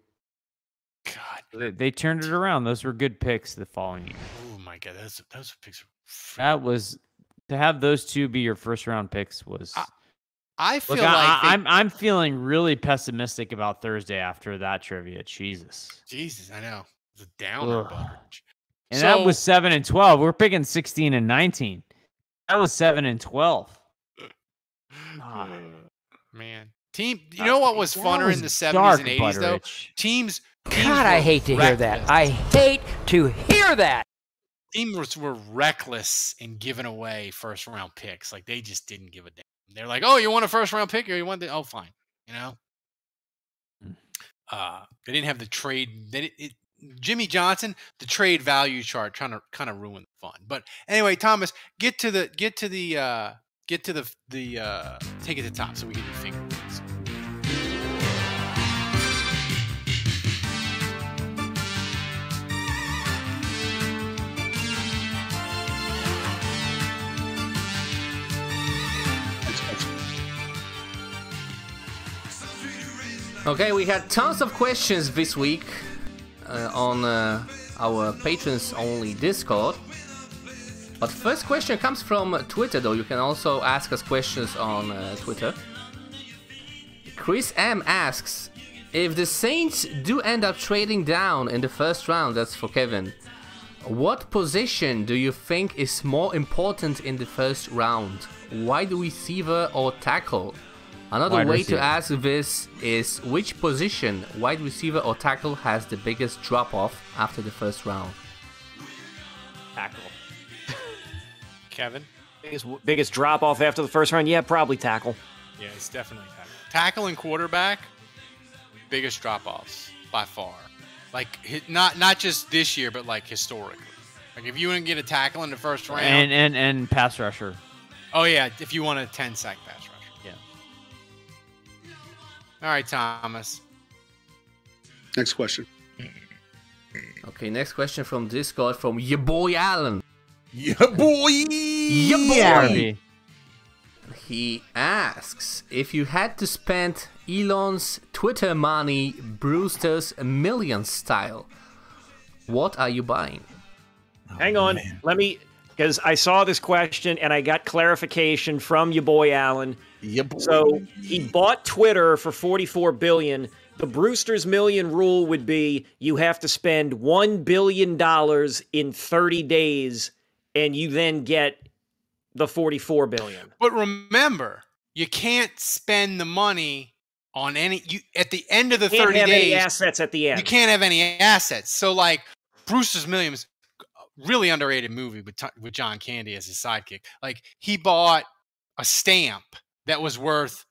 S2: God, they turned it around. Those were good picks the following year.
S3: Oh my God, those picks.
S2: That was to have those two be your first round picks was.
S3: I feel
S2: I'm feeling really pessimistic about Thursday after that trivia. Jesus,
S3: I know it's a downer.
S2: And that was 7 and 12. We're picking 16 and 19. That was 7 and 12.
S3: Man, team. You know what was funner in the 70s and 80s though? Teams.
S8: God, I hate to hear that. I hate to hear that.
S3: Teams were reckless in giving away first round picks. Like they just didn't give a damn. They're like, "Oh, you want a first round pick, or you want the? Oh, fine." You know. They didn't have the trade. Jimmy Johnson, the trade value chart, trying to kind of ruin the fun. But anyway, Thomas, take it to the top so we get your finger.
S5: Okay, we had tons of questions this week on our patrons-only Discord. But first question comes from Twitter, though. You can also ask us questions on Twitter. Chris M asks, if the Saints do end up trading down in the first round, that's for Kevin, what position do you think is more important in the first round? Wide receiver or tackle? Another way to ask this is, which position, wide receiver or tackle, has the biggest drop-off after the first round?
S6: Tackle.
S3: Kevin?
S6: Biggest drop-off after the first round? Yeah, probably tackle.
S3: Yeah, it's definitely tackle. Tackle and quarterback, biggest drop-offs by far. Like, not just this year, but like historically. Like, if you want to get a tackle in the first round.
S2: And pass rusher.
S3: Oh, yeah, if you want a 10-sack pass rusher. All right, Thomas.
S14: Next question.
S5: Okay, next question from Discord from your boy Alan.
S10: Yeah, boy!
S5: Yeah, boy! He asks, if you had to spend Elon's Twitter money Brewster's Millions style, what are you buying?
S6: Hang on, let me, because I saw this question and I got clarification from your boy Alan. So he bought Twitter for $44 billion. The Brewster's Million rule would be you have to spend $1 billion in 30 days, and you then get the $44 billion.
S3: But remember, you can't spend the money on any. At the end of the 30 days,
S6: you can't have any assets at the end.
S3: You can't have any assets. So, like Brewster's Millions, really underrated movie with John Candy as his sidekick. Like he bought a stamp that was worth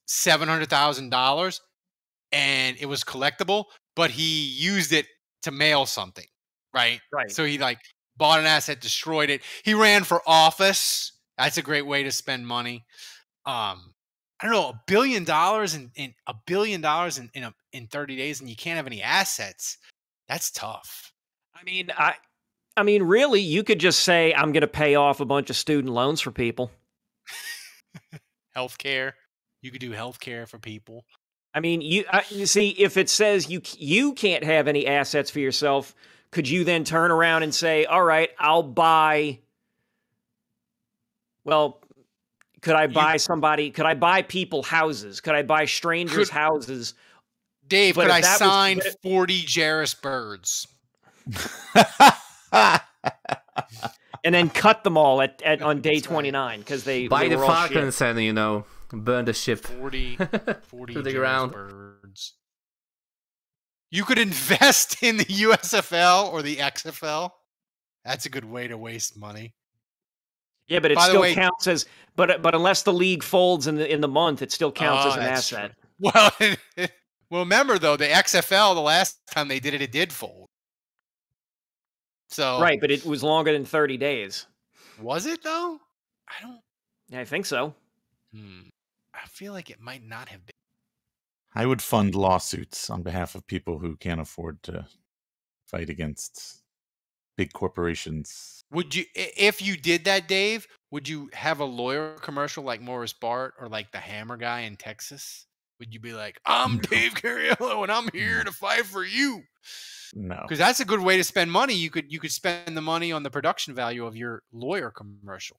S3: $700,000, and it was collectible, but he used it to mail something, right?
S6: Right.
S3: So he like bought an asset, destroyed it. He ran for office. That's a great way to spend money. I don't know, $1 billion in $1 billion in 30 days, and you can't have any assets. That's tough.
S6: I mean, really, you could just say, I'm going to pay off a bunch of student loans for people.
S3: Healthcare. You could do healthcare for people.
S6: I mean, you see, if it says you can't have any assets for yourself, could you then turn around and say, all right, I'll buy, well, could I buy people houses? Could I buy strangers houses?
S3: Dave, could I sign 40 Jarris birds?
S6: And then cut them all on day 29 because they
S5: buy the
S6: were all
S5: Falcons
S6: shit.
S5: and burn the ship
S3: 40
S5: to the ground.
S3: Birds. You could invest in the USFL or the XFL. That's a good way to waste money.
S6: Yeah, but it still counts as but unless the league folds in the month, it still counts as an asset.
S3: True. Well, remember though, the XFL the last time they did it did fold. So
S6: right, but it was longer than 30 days.
S3: Was it though?
S6: I think so.
S3: I feel like it might not have been.
S1: I would fund lawsuits on behalf of people who can't afford to fight against big corporations.
S3: Would you, if you did that, Dave, would you have a lawyer commercial like Morris Bart or like the Hammer guy in Texas? Would you be like, I'm Dave Cariello and I'm here to fight for you?
S1: No.
S3: Because that's a good way to spend money. You could spend the money on the production value of your lawyer commercial.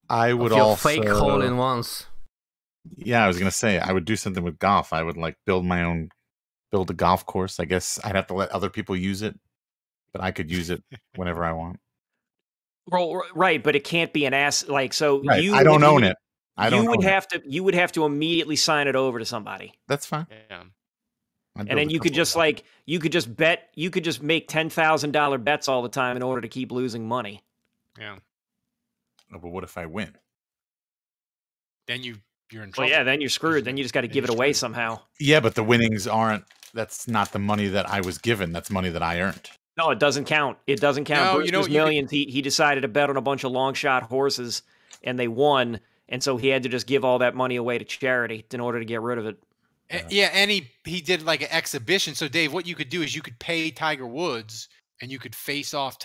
S1: I would also
S5: fake hole-in-ones.
S1: Yeah, I was gonna say I would do something with golf. I would like build a golf course. I guess I'd have to let other people use it, but I could use it whenever I want.
S6: Well, right, but it can't be an ass like so.
S1: Right.
S6: You
S1: I don't own it.
S6: You would have to immediately sign it over to somebody.
S1: That's fine.
S3: Yeah.
S6: And then you could just make $10,000 bets all the time in order to keep losing money.
S3: Yeah.
S1: Oh, but what if I win?
S3: Then you're in trouble.
S6: Well, yeah, then you're screwed. Then you just got to give it away somehow.
S1: Yeah, but the winnings that's not the money that I was given. That's money that I earned.
S6: No, it doesn't count. It doesn't count.
S3: No,
S6: Millions. He decided to bet on a bunch of long shot horses, and they won. And so he had to just give all that money away to charity in order to get rid of it.
S3: Yeah, and he did like an exhibition. So, Dave, what you could do is you could pay Tiger Woods, and you could face off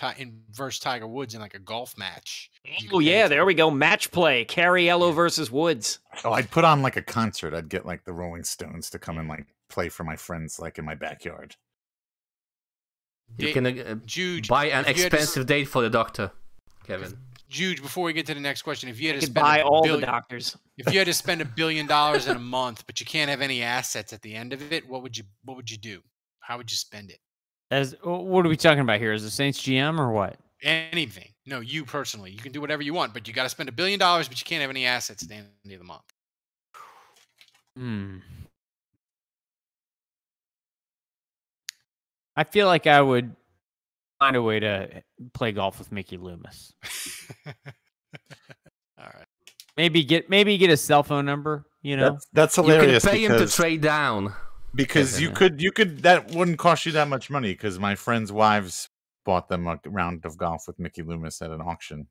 S3: versus Tiger Woods in like a golf match.
S6: Oh, yeah, there we go. Match play. Cariello versus Woods.
S1: Oh, I'd put on like a concert. I'd get like the Rolling Stones to come and like play for my friends like in my backyard.
S5: You can
S3: Jude,
S5: buy an expensive date for the doctor, Kevin.
S3: Jude, before we get to the next question, if you had to
S6: buy all the doctors.
S3: If you had to spend $1 billion in a month, but you can't have any assets at the end of it, what would you do? How would you spend it?
S2: What are we talking about here? Is the Saints GM or what?
S3: Anything. No, you personally. You can do whatever you want, but you got to spend $1 billion, but you can't have any assets at the end of the month.
S2: I feel like I would find a way to play golf with Mickey Loomis.
S3: All right.
S2: Maybe get a cell phone number. You know,
S1: that's hilarious.
S5: You can pay him to trade down
S1: because you could that wouldn't cost you that much money because my friends' wives bought them a round of golf with Mickey Loomis at an auction,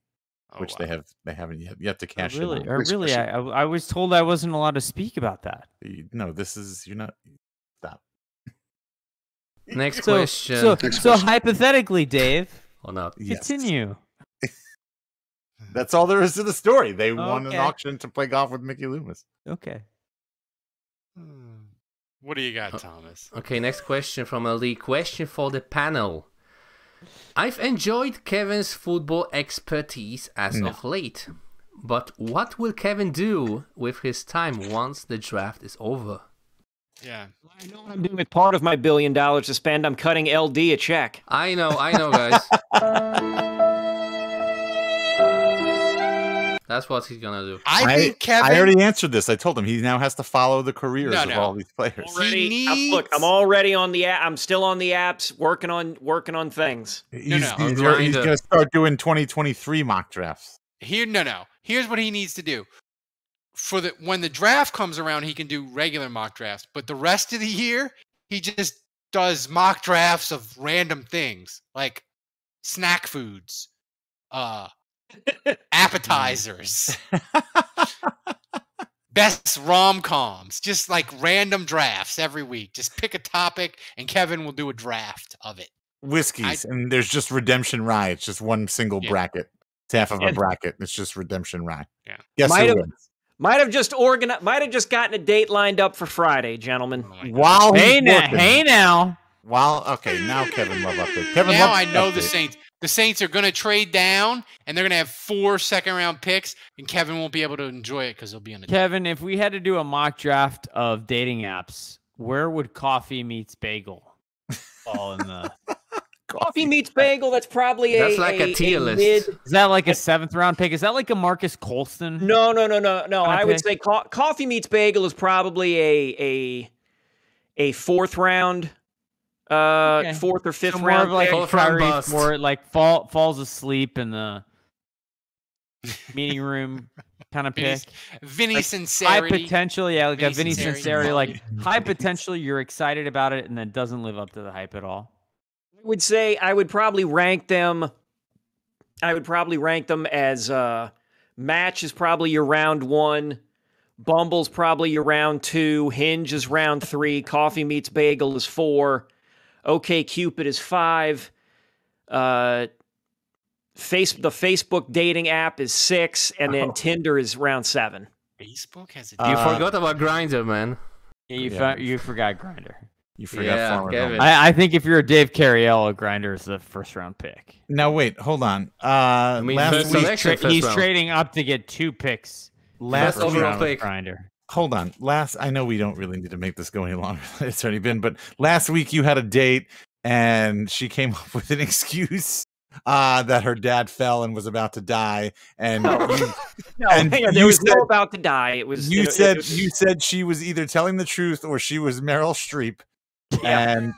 S1: which they haven't yet to cash in.
S2: Really, I was told I wasn't allowed to speak about that.
S1: No, you're not. Stop.
S5: Next question.
S2: So hypothetically, Dave.
S5: Or not.
S2: Continue.
S1: That's all there is to the story. They won an auction to play golf with Mickey Loomis.
S2: Okay.
S3: What do you got, Thomas?
S5: Okay, next question from Ali. Question for the panel. I've enjoyed Kevin's football expertise as of late, but what will Kevin do with his time once the draft is over?
S3: Yeah.
S6: I know what I'm doing with part of my $1 billion to spend. I'm cutting LD a check.
S5: I know, guys. That's what he's gonna do.
S3: I think Kevin.
S1: I already answered this. I told him he now has to follow the careers of all these players.
S6: I'm already on the app. I'm still on the apps, working on things.
S1: He's gonna start doing 2023 mock drafts.
S3: Here's what he needs to do. When the draft comes around, he can do regular mock drafts. But the rest of the year, he just does mock drafts of random things like snack foods, appetizers, best rom-coms, just like random drafts every week. Just pick a topic, and Kevin will do a draft of it.
S1: whiskeys, and there's just Redemption Rye. It's just one single bracket. It's half of a bracket. It's just Redemption Rye.
S3: Yeah.
S1: Guess who wins?
S6: Might have just gotten a date lined up for Friday, gentlemen.
S1: While
S2: Hey
S1: he's
S2: now,
S1: working.
S2: hey now.
S1: Okay, now Kevin Love update. Kevin
S3: Now
S1: Love
S3: I know the
S1: update.
S3: Saints. The Saints are going to trade down, and they're going to have 4 second-round picks, and Kevin won't be able to enjoy it because he'll be on the.
S2: Kevin, if we had to do a mock draft of dating apps, where would Coffee Meets Bagel fall in the?
S6: Coffee Meets Bagel. That's probably
S5: That's like a tier list.
S2: Is that like a 7th round pick? Is that like a Marcus Colston?
S6: No. I would
S2: pick?
S6: say Coffee Meets Bagel is probably a 4th round, 4th or 5th
S2: So
S6: round.
S2: more of like
S6: pick.
S2: a Kyrie, more like falls asleep in the meeting room kind of pick.
S3: Vinny
S2: Like
S3: Sincerity.
S2: High potential, yeah, like a Vinny
S3: Vinny
S2: Sincerity.
S3: Sincerity.
S2: Like high potential, you're excited about it, and then doesn't live up to the hype at all.
S6: I would say I would probably rank them as Match is probably your round 1, Bumble's probably your round 2, Hinge is round 3, Coffee Meets Bagel is 4, OK Cupid is 5, the Facebook dating app is 6, and then Tinder is round 7.
S3: Facebook has a.
S5: You forgot about Grindr, man.
S2: Yeah, you forgot Grindr.
S1: You forgot
S5: Kevin.
S2: I think if you're a Dave Carriel, Grindr is the 1st round pick.
S1: Now wait, hold on.
S5: mean,
S1: Last
S5: first
S1: week,
S5: selection. First
S2: He's
S5: round.
S2: trading up to get 2 picks.
S1: last
S5: First overall
S1: week,
S5: pick.
S2: Grindr.
S1: hold on. I know we don't really need to make this go any longer than it's already been, but last week you had a date and she came up with an excuse that her dad fell and was about to die, and
S6: There was no about to die. It was
S1: you said she was either telling the truth or she was Meryl Streep, and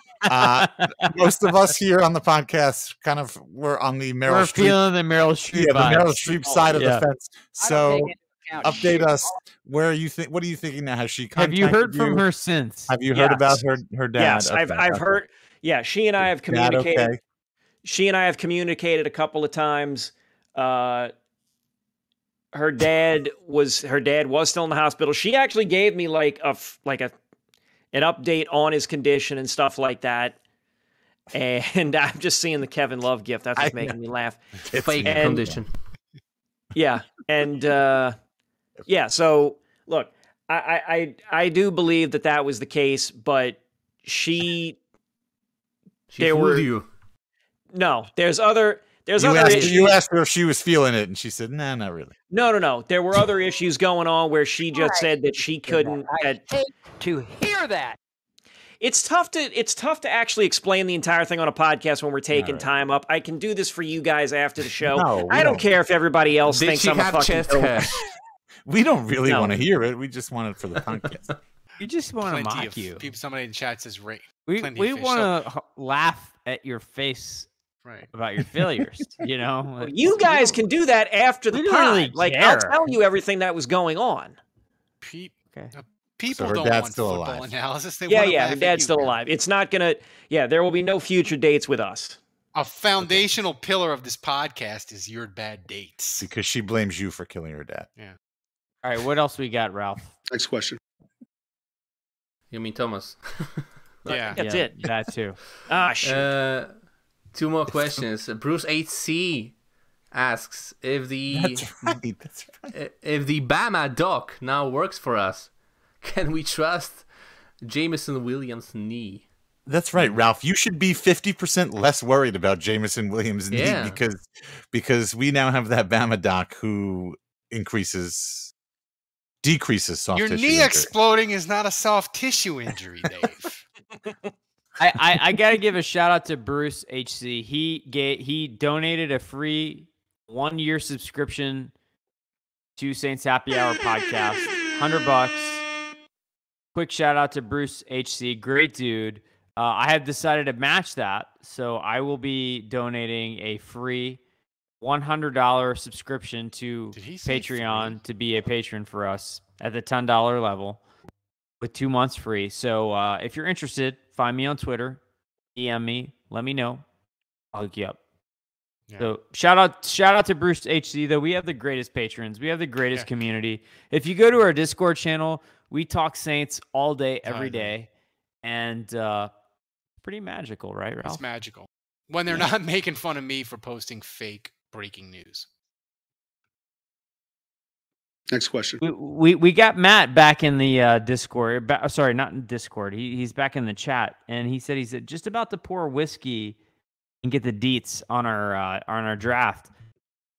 S1: most of us here on the podcast kind of were on the Meryl
S2: We're
S1: Streep.
S2: feeling the Meryl Streep.
S1: Yeah, the Meryl
S2: vibes.
S1: Streep side of
S2: Yeah.
S1: the fence. So update us. Where are you think? What are you thinking now? Has she?
S2: Have you heard
S1: contacted
S2: from her since?
S1: Have you heard about her dad?
S6: Yes,
S1: Okay,
S6: I've heard. Yeah, she and I have
S1: Dad,
S6: communicated.
S1: okay.
S6: She and I have communicated a couple of times. Her dad was still in the hospital. She actually gave me like an update on his condition and stuff like that. And I'm just seeing the Kevin Love gift. That's what's making me laugh.
S5: Fake condition.
S6: Yeah, and yeah. So look, I do believe that was the case, but she
S5: fooled you.
S6: No, there's other
S1: You
S6: issues.
S1: asked her if she was feeling it, and she said, "Nah, not really."
S6: No. There were other issues going on where she just said that she couldn't.
S8: I hate to hear that.
S6: It's tough to actually explain the entire thing on a podcast when we're taking time up. I can do this for you guys after the show.
S1: No,
S6: I don't care if everybody else
S5: Did
S6: thinks
S5: she
S6: I'm a
S5: have
S6: fucking
S5: chest
S6: dope.
S5: hair?
S1: We don't really
S6: No.
S1: want to hear it. We just want it for the podcast.
S2: You just want to
S3: Plenty
S2: mock
S3: of
S2: you.
S3: people. Somebody in chat says, "Right."
S2: We
S3: plenty of fish.
S2: want to laugh at your face
S3: Right.
S2: about your failures. You know, Like,
S6: You guys can do that after the
S2: we don't
S6: pod.
S2: really
S6: Like I'll
S2: care.
S6: tell you everything that was going on.
S2: Okay.
S3: People
S1: her
S3: don't
S1: dad's
S3: want
S1: still
S3: football
S1: alive.
S3: analysis. They
S6: Yeah,
S3: want to
S6: yeah.
S3: laugh
S6: Her
S3: at
S6: dad's
S3: you,
S6: still
S3: man.
S6: alive. It's not gonna. Yeah, there will be no future dates with us.
S3: A foundational pillar of this podcast is your bad dates.
S1: Because she blames you for killing her dad.
S3: Yeah.
S2: All right, what else we got, Ralph?
S14: Next question.
S5: You mean Thomas?
S3: Yeah.
S6: That's
S2: Yeah,
S6: it.
S2: That too.
S6: Ah, shit.
S5: 2 more questions. Bruce 8C asks if the
S1: That's right.
S5: if the Bama Doc now works for us, can we trust Jameson Williams' knee?
S1: That's right, Ralph. You should be 50% less worried about Jameson Williams' knee
S5: Yeah.
S1: because we now have that Bama doc who decreases soft
S3: Your
S1: tissue
S3: knee
S1: injury.
S3: exploding is not a soft tissue injury, Dave.
S2: I gotta give a shout out to Bruce HC. He donated a free 1-year subscription to Saints Happy Hour podcast, $100. Quick shout out to Bruce HC, great dude. I have decided to match that, so I will be donating a free $100 subscription to
S3: Did he say
S2: Patreon to be a patron for us at the $10 level with 2 months free. So if you're interested, find me on Twitter, DM me, let me know. I'll hook you up.
S3: Yeah.
S2: So shout out to Bruce HC, though. We have the greatest patrons. We have the greatest community. If you go to our Discord channel, we talk Saints all day, every day. And pretty magical, right, Ralph?
S3: It's magical. when they're not making fun of me for posting fake breaking news.
S14: Next question.
S2: We got Matt back in the Discord. Sorry, not in Discord. He's back in the chat, and he said he's just about to pour whiskey and get the deets on our draft.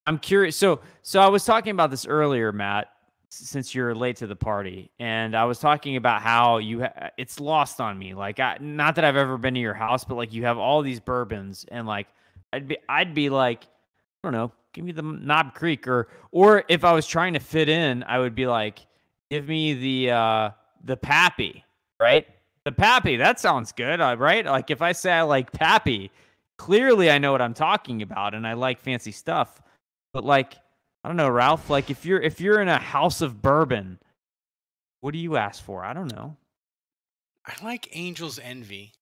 S2: I'm curious. So I was talking about this earlier, Matt, since you're late to the party, and I was talking about how it's lost on me. Like, not that I've ever been to your house, but like you have all these bourbons, and like I'd be like, I don't know, give me the Knob Creek, or if I was trying to fit in, I would be like, give me the Pappy, right? The Pappy, that sounds good, right? Like if I say I like Pappy, clearly I know what I'm talking about, and I like fancy stuff. But like, I don't know, Ralph. Like if you're in a house of bourbon, what do you ask for? I don't know.
S3: I like Angel's Envy.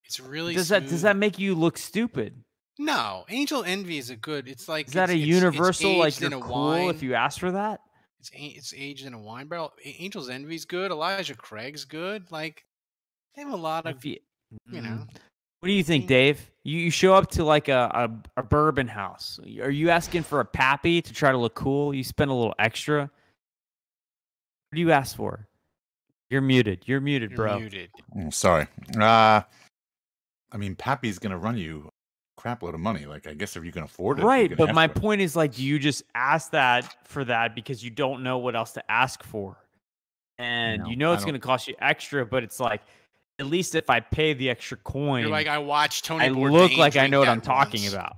S3: It's really
S2: does
S3: smooth.
S2: that make you look stupid?
S3: No, Angel Envy is a good. It's like
S2: is that a universal?
S3: It's
S2: like you're
S3: in a
S2: cool
S3: wine.
S2: if you ask for that.
S3: It's aged in a wine barrel. Angel's Envy's good. Elijah Craig's good. Like they have a lot of you know.
S2: What do you think, Dave? You show up to like a bourbon house. Are you asking for a Pappy to try to look cool? You spend a little extra. What do you ask for? You're muted. You're muted, bro.
S3: Muted.
S1: Oh, sorry. I mean, Pappy's gonna run you a crap load of money. Like, I guess if you can afford it,
S2: right? But my point is, like, do you just ask that for that because you don't know what else to ask for, and you know it's gonna cost you extra? But it's like, at least if I pay the extra coin,
S3: you're like, I watched Tony.
S2: I
S3: Bourdain
S2: look like I know what I'm
S3: once.
S2: talking about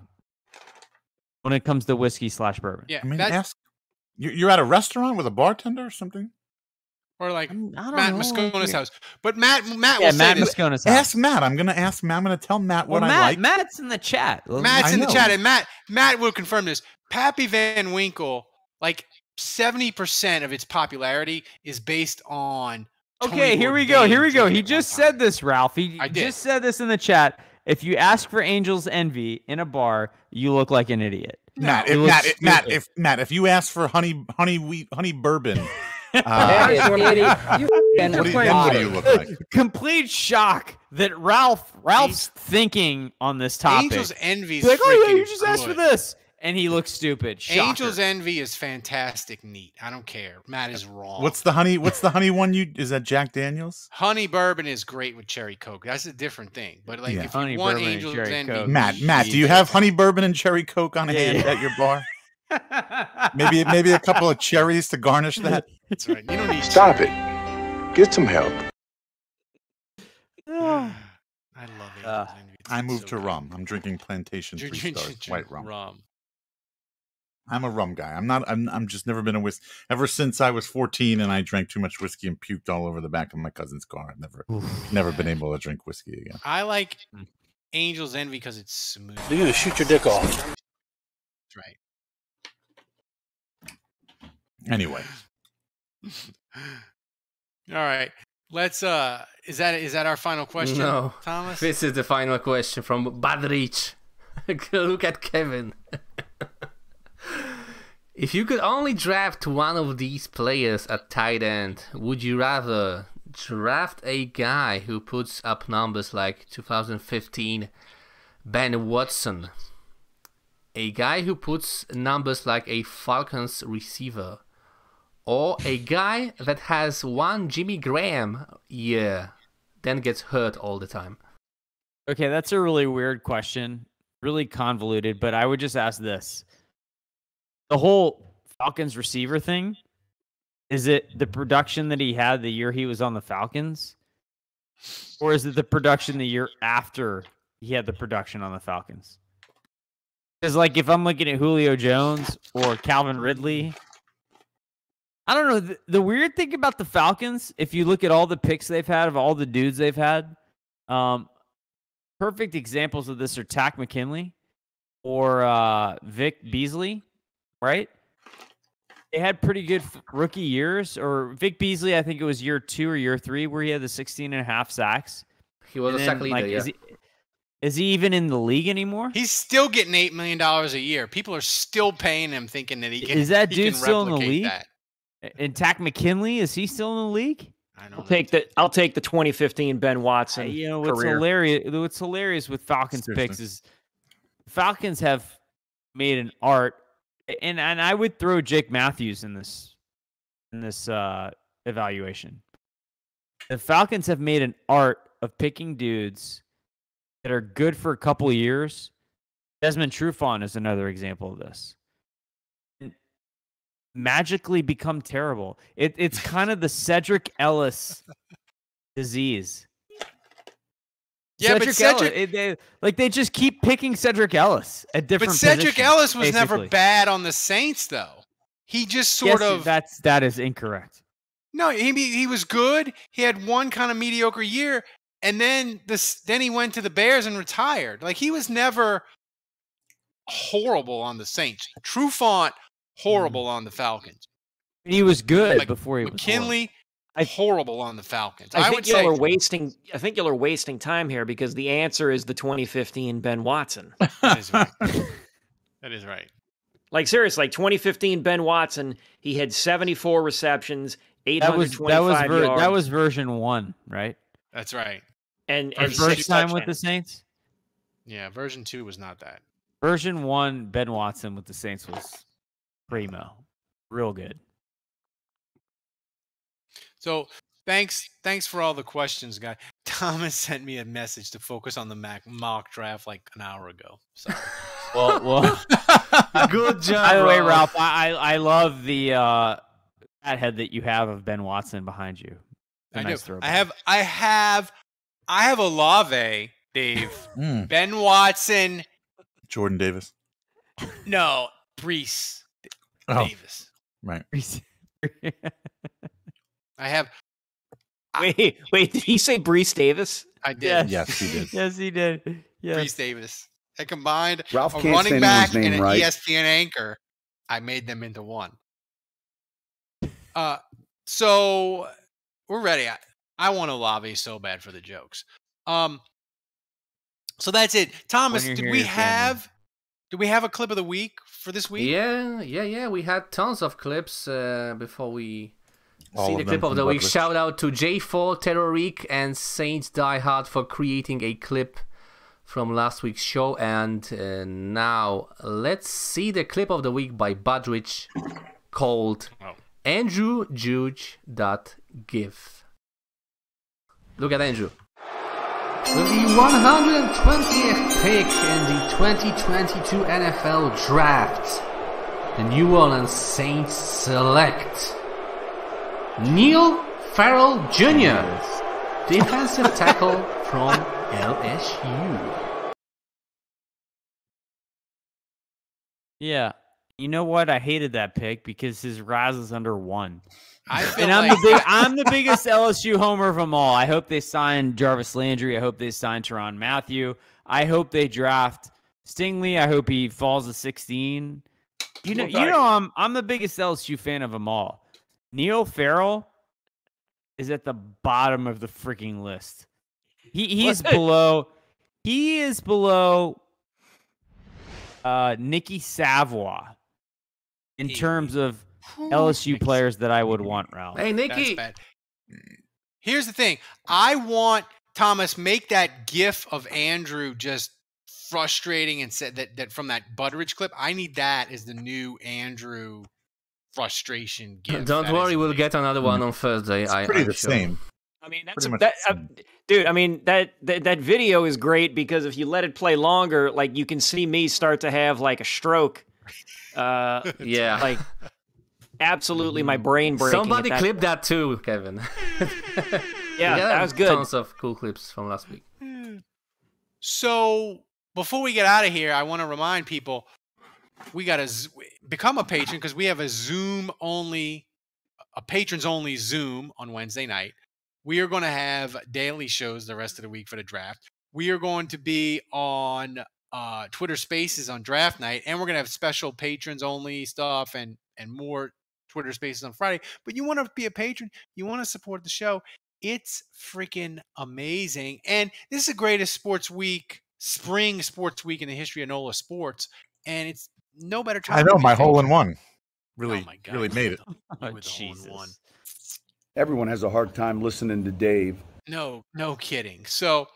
S2: when it comes to whiskey/bourbon.
S3: Yeah,
S1: I mean, you're at a restaurant with a bartender or something.
S3: Or like
S2: I don't
S3: Matt
S2: know,
S3: Moscona's house. But Matt will
S2: Matt
S3: say this.
S2: Moscona's house.
S1: Ask Matt. I'm gonna tell Matt what I like.
S2: Matt's in the chat.
S3: Matt's in the chat, and Matt will confirm this. Pappy Van Winkle, like 70% of its popularity is based on.
S2: Okay, here we go. He just said this, Ralph. He just said this in the chat. If you ask for Angel's Envy in a bar, you look like an idiot.
S1: Matt, if you ask for honey bourbon. What do you look like?
S2: Complete shock that Ralph's thinking on this topic.
S3: Angel's Envy is
S2: like, oh yeah, you
S3: freaking
S2: just asked for this, and he looks stupid. Shocker.
S3: Angel's Envy is fantastic, neat. I don't care. Matt is wrong.
S1: What's the honey one? Is that Jack Daniels?
S3: Honey bourbon is great with cherry coke. That's a different thing. But like, if
S2: honey
S3: you want
S2: bourbon
S3: Angel's
S2: and cherry
S3: Envy,
S2: Coke.
S1: Matt, do you have honey bourbon and cherry coke on hand at your bar? Maybe a couple of cherries to garnish that.
S3: That's right. You don't need.
S7: Stop it. Get some help.
S3: I love Angel's Envy.
S1: I moved to rum. I'm drinking Plantation 3 Stars white rum. I'm a rum guy. I'm just never been a whiskey. Ever since I was 14 and I drank too much whiskey and puked all over the back of my cousin's car. I've never been able to drink whiskey again.
S3: I like Angel's Envy because it's smooth.
S10: You're gonna shoot your dick off.
S3: That's right.
S1: Anyway.
S3: All right. Let's is that our final question?
S5: No.
S3: Thomas?
S5: This is the final question from Badrich. Look at Kevin. If you could only draft one of these players at tight end, would you rather draft a guy who puts up numbers like 2015 Ben Watson, a guy who puts numbers like a Falcons receiver, or a guy that has one Jimmy Graham year, then gets hurt all the time?
S2: Okay, that's a really weird question, really convoluted, but I would just ask this. The whole Falcons receiver thing, is it the production that he had the year he was on the Falcons? Or is it the production the year after he had the production on the Falcons? Because, like, if I'm looking at Julio Jones or Calvin Ridley, I don't know. The weird thing about the Falcons, if you look at all the picks they've had of all the dudes they've had, perfect examples of this are Takk McKinley or Vic Beasley, right? They had pretty good rookie years. Or Vic Beasley, I think it was year 2 or year 3 where he had the 16.5 sacks.
S5: He was a sack leader, yeah.
S2: Is he even in the league anymore?
S3: He's still getting $8 million a year. People are still paying him, thinking that he can.
S2: Is that
S3: he
S2: dude
S3: can
S2: still in the
S3: replicate
S2: league?
S3: that.
S2: And Takk McKinley, is he still in the league?
S6: I'll take the 2015 Ben Watson.
S2: What's
S6: career.
S2: hilarious? What's hilarious with Falcons picks is Falcons have made an art, and I would throw Jake Matthews in this evaluation. The Falcons have made an art of picking dudes that are good for a couple of years. Desmond Trufant is another example of this. And magically become terrible. It's kind of the Cedric Ellis disease.
S3: Yeah,
S2: Cedric
S3: but Cedric,
S2: Ellis, they just keep picking Cedric Ellis at different
S3: but Cedric
S2: positions,
S3: Ellis was
S2: basically.
S3: never bad on the Saints, though. He just sort of
S2: that is incorrect.
S3: No, he was good. He had one kind of mediocre year, and then he went to the Bears and retired. Like, he was never horrible on the Saints. Trufant, horrible on the Falcons.
S2: He was good before he was
S3: McKinley, horrible on the Falcons.
S6: I think y'all are wasting time here because the answer is the 2015 Ben Watson.
S3: That is right. That is right.
S6: Like, seriously, like 2015 Ben Watson, he had 74 receptions, 825 yards.
S2: That was version 1, right?
S3: That's right.
S6: And
S2: first time with the Saints?
S3: Yeah, version 2 was not that.
S2: Version 1, Ben Watson with the Saints was primo. Real good.
S3: So thanks for all the questions, guys. Thomas sent me a message to focus on the mock draft like an hour ago. Sorry.
S2: Well,
S11: good job.
S2: By the way, Ralph, I love the fat head that you have of Ben Watson behind you.
S3: I do. I have Olave, Dave. Ben Watson,
S1: Jordan Davis.
S3: No, Brees Davis.
S1: Right.
S3: I have.
S6: Wait, did he say Brees Davis?
S3: I did.
S1: Yes, he did.
S2: Yes, he did. Yes.
S3: Brees Davis. I combined
S15: Ralph
S3: a
S15: can't
S3: running
S15: say
S3: back
S15: anyone's name
S3: and an
S15: right.
S3: ESPN anchor. I made them into one. So we're ready. I want Olave so bad for the jokes. So that's it. Thomas, do we have a clip of the week for this week?
S5: Yeah. We had tons of clips before we
S1: All
S5: see
S1: of
S5: the
S1: them
S5: clip of
S1: from
S5: the week.
S1: Budweiser.
S5: Shout out to J4, Terror Reek, and Saints Die Hard for creating a clip from last week's show. And now let's see the clip of the week by Budrich called AndrewJuge.gif. Look at Andrew.
S11: With the 120th pick in the 2022 NFL Draft, the New Orleans Saints select Neil Farrell Jr., defensive tackle from LSU.
S2: Yeah. You know what? I hated that pick because his RAS is under 1.
S3: I'm
S2: the biggest LSU homer of them all. I hope they sign Jarvis Landry. I hope they sign Tyrann Mathieu. I hope they draft Stingley. I hope he falls to 16. You know, I'm the biggest LSU fan of them all. Neil Farrell is at the bottom of the freaking list. He is below Nicky Savoy in terms of LSU players that I would want, Ralph.
S5: Hey, Nicky.
S3: That's bad. Here's the thing. I want Thomas make that gif of Andrew just frustrating and said that from that Budrich clip. I need that as the new Andrew frustration gif.
S5: Don't worry, we'll get another one on Thursday.
S1: It's pretty the same.
S6: I mean, dude. I mean, that video is great because if you let it play longer, like you can see me start to have like a stroke.
S5: Yeah,
S6: like absolutely, my brain breaking.
S5: Somebody clipped that too, Kevin.
S6: Yeah, that was good.
S5: Tons of cool clips from last week.
S3: So before we get out of here, I want to remind people we got to become a patron because we have a patrons only Zoom on Wednesday night. We are going to have daily shows the rest of the week for the draft. We are going to be on Twitter Spaces on draft night, and we're going to have special patrons only stuff and more Twitter Spaces on Friday. But you want to be a patron, you want to support the show. It's freaking amazing. And this is the greatest spring sports week in the history of NOLA sports. And it's no better time.
S1: I know,
S3: to be
S1: my
S3: a
S1: hole
S3: patron.
S1: in one really,
S3: Oh my God.
S1: really made it.
S3: With the hole-in-one.
S15: Everyone has a hard time listening to Dave.
S3: No kidding. So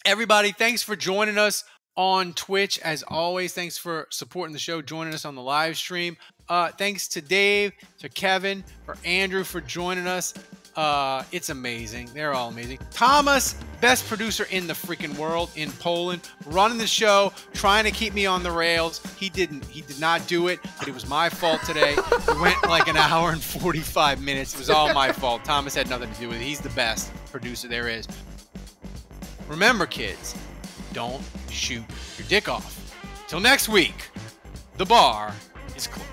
S3: everybody, thanks for joining us on Twitch. As always, thanks for supporting the show, joining us on the live stream. Thanks to Dave, to Kevin, for Andrew for joining us. It's amazing. They're all amazing. Thomas, best producer in the freaking world in Poland, running the show, trying to keep me on the rails. He did not do it, but it was my fault today. It went like an hour and 45 minutes. It was all my fault. Thomas had nothing to do with it. He's the best producer there is. Remember, kids, don't shoot your dick off. Till next week, the bar is closed.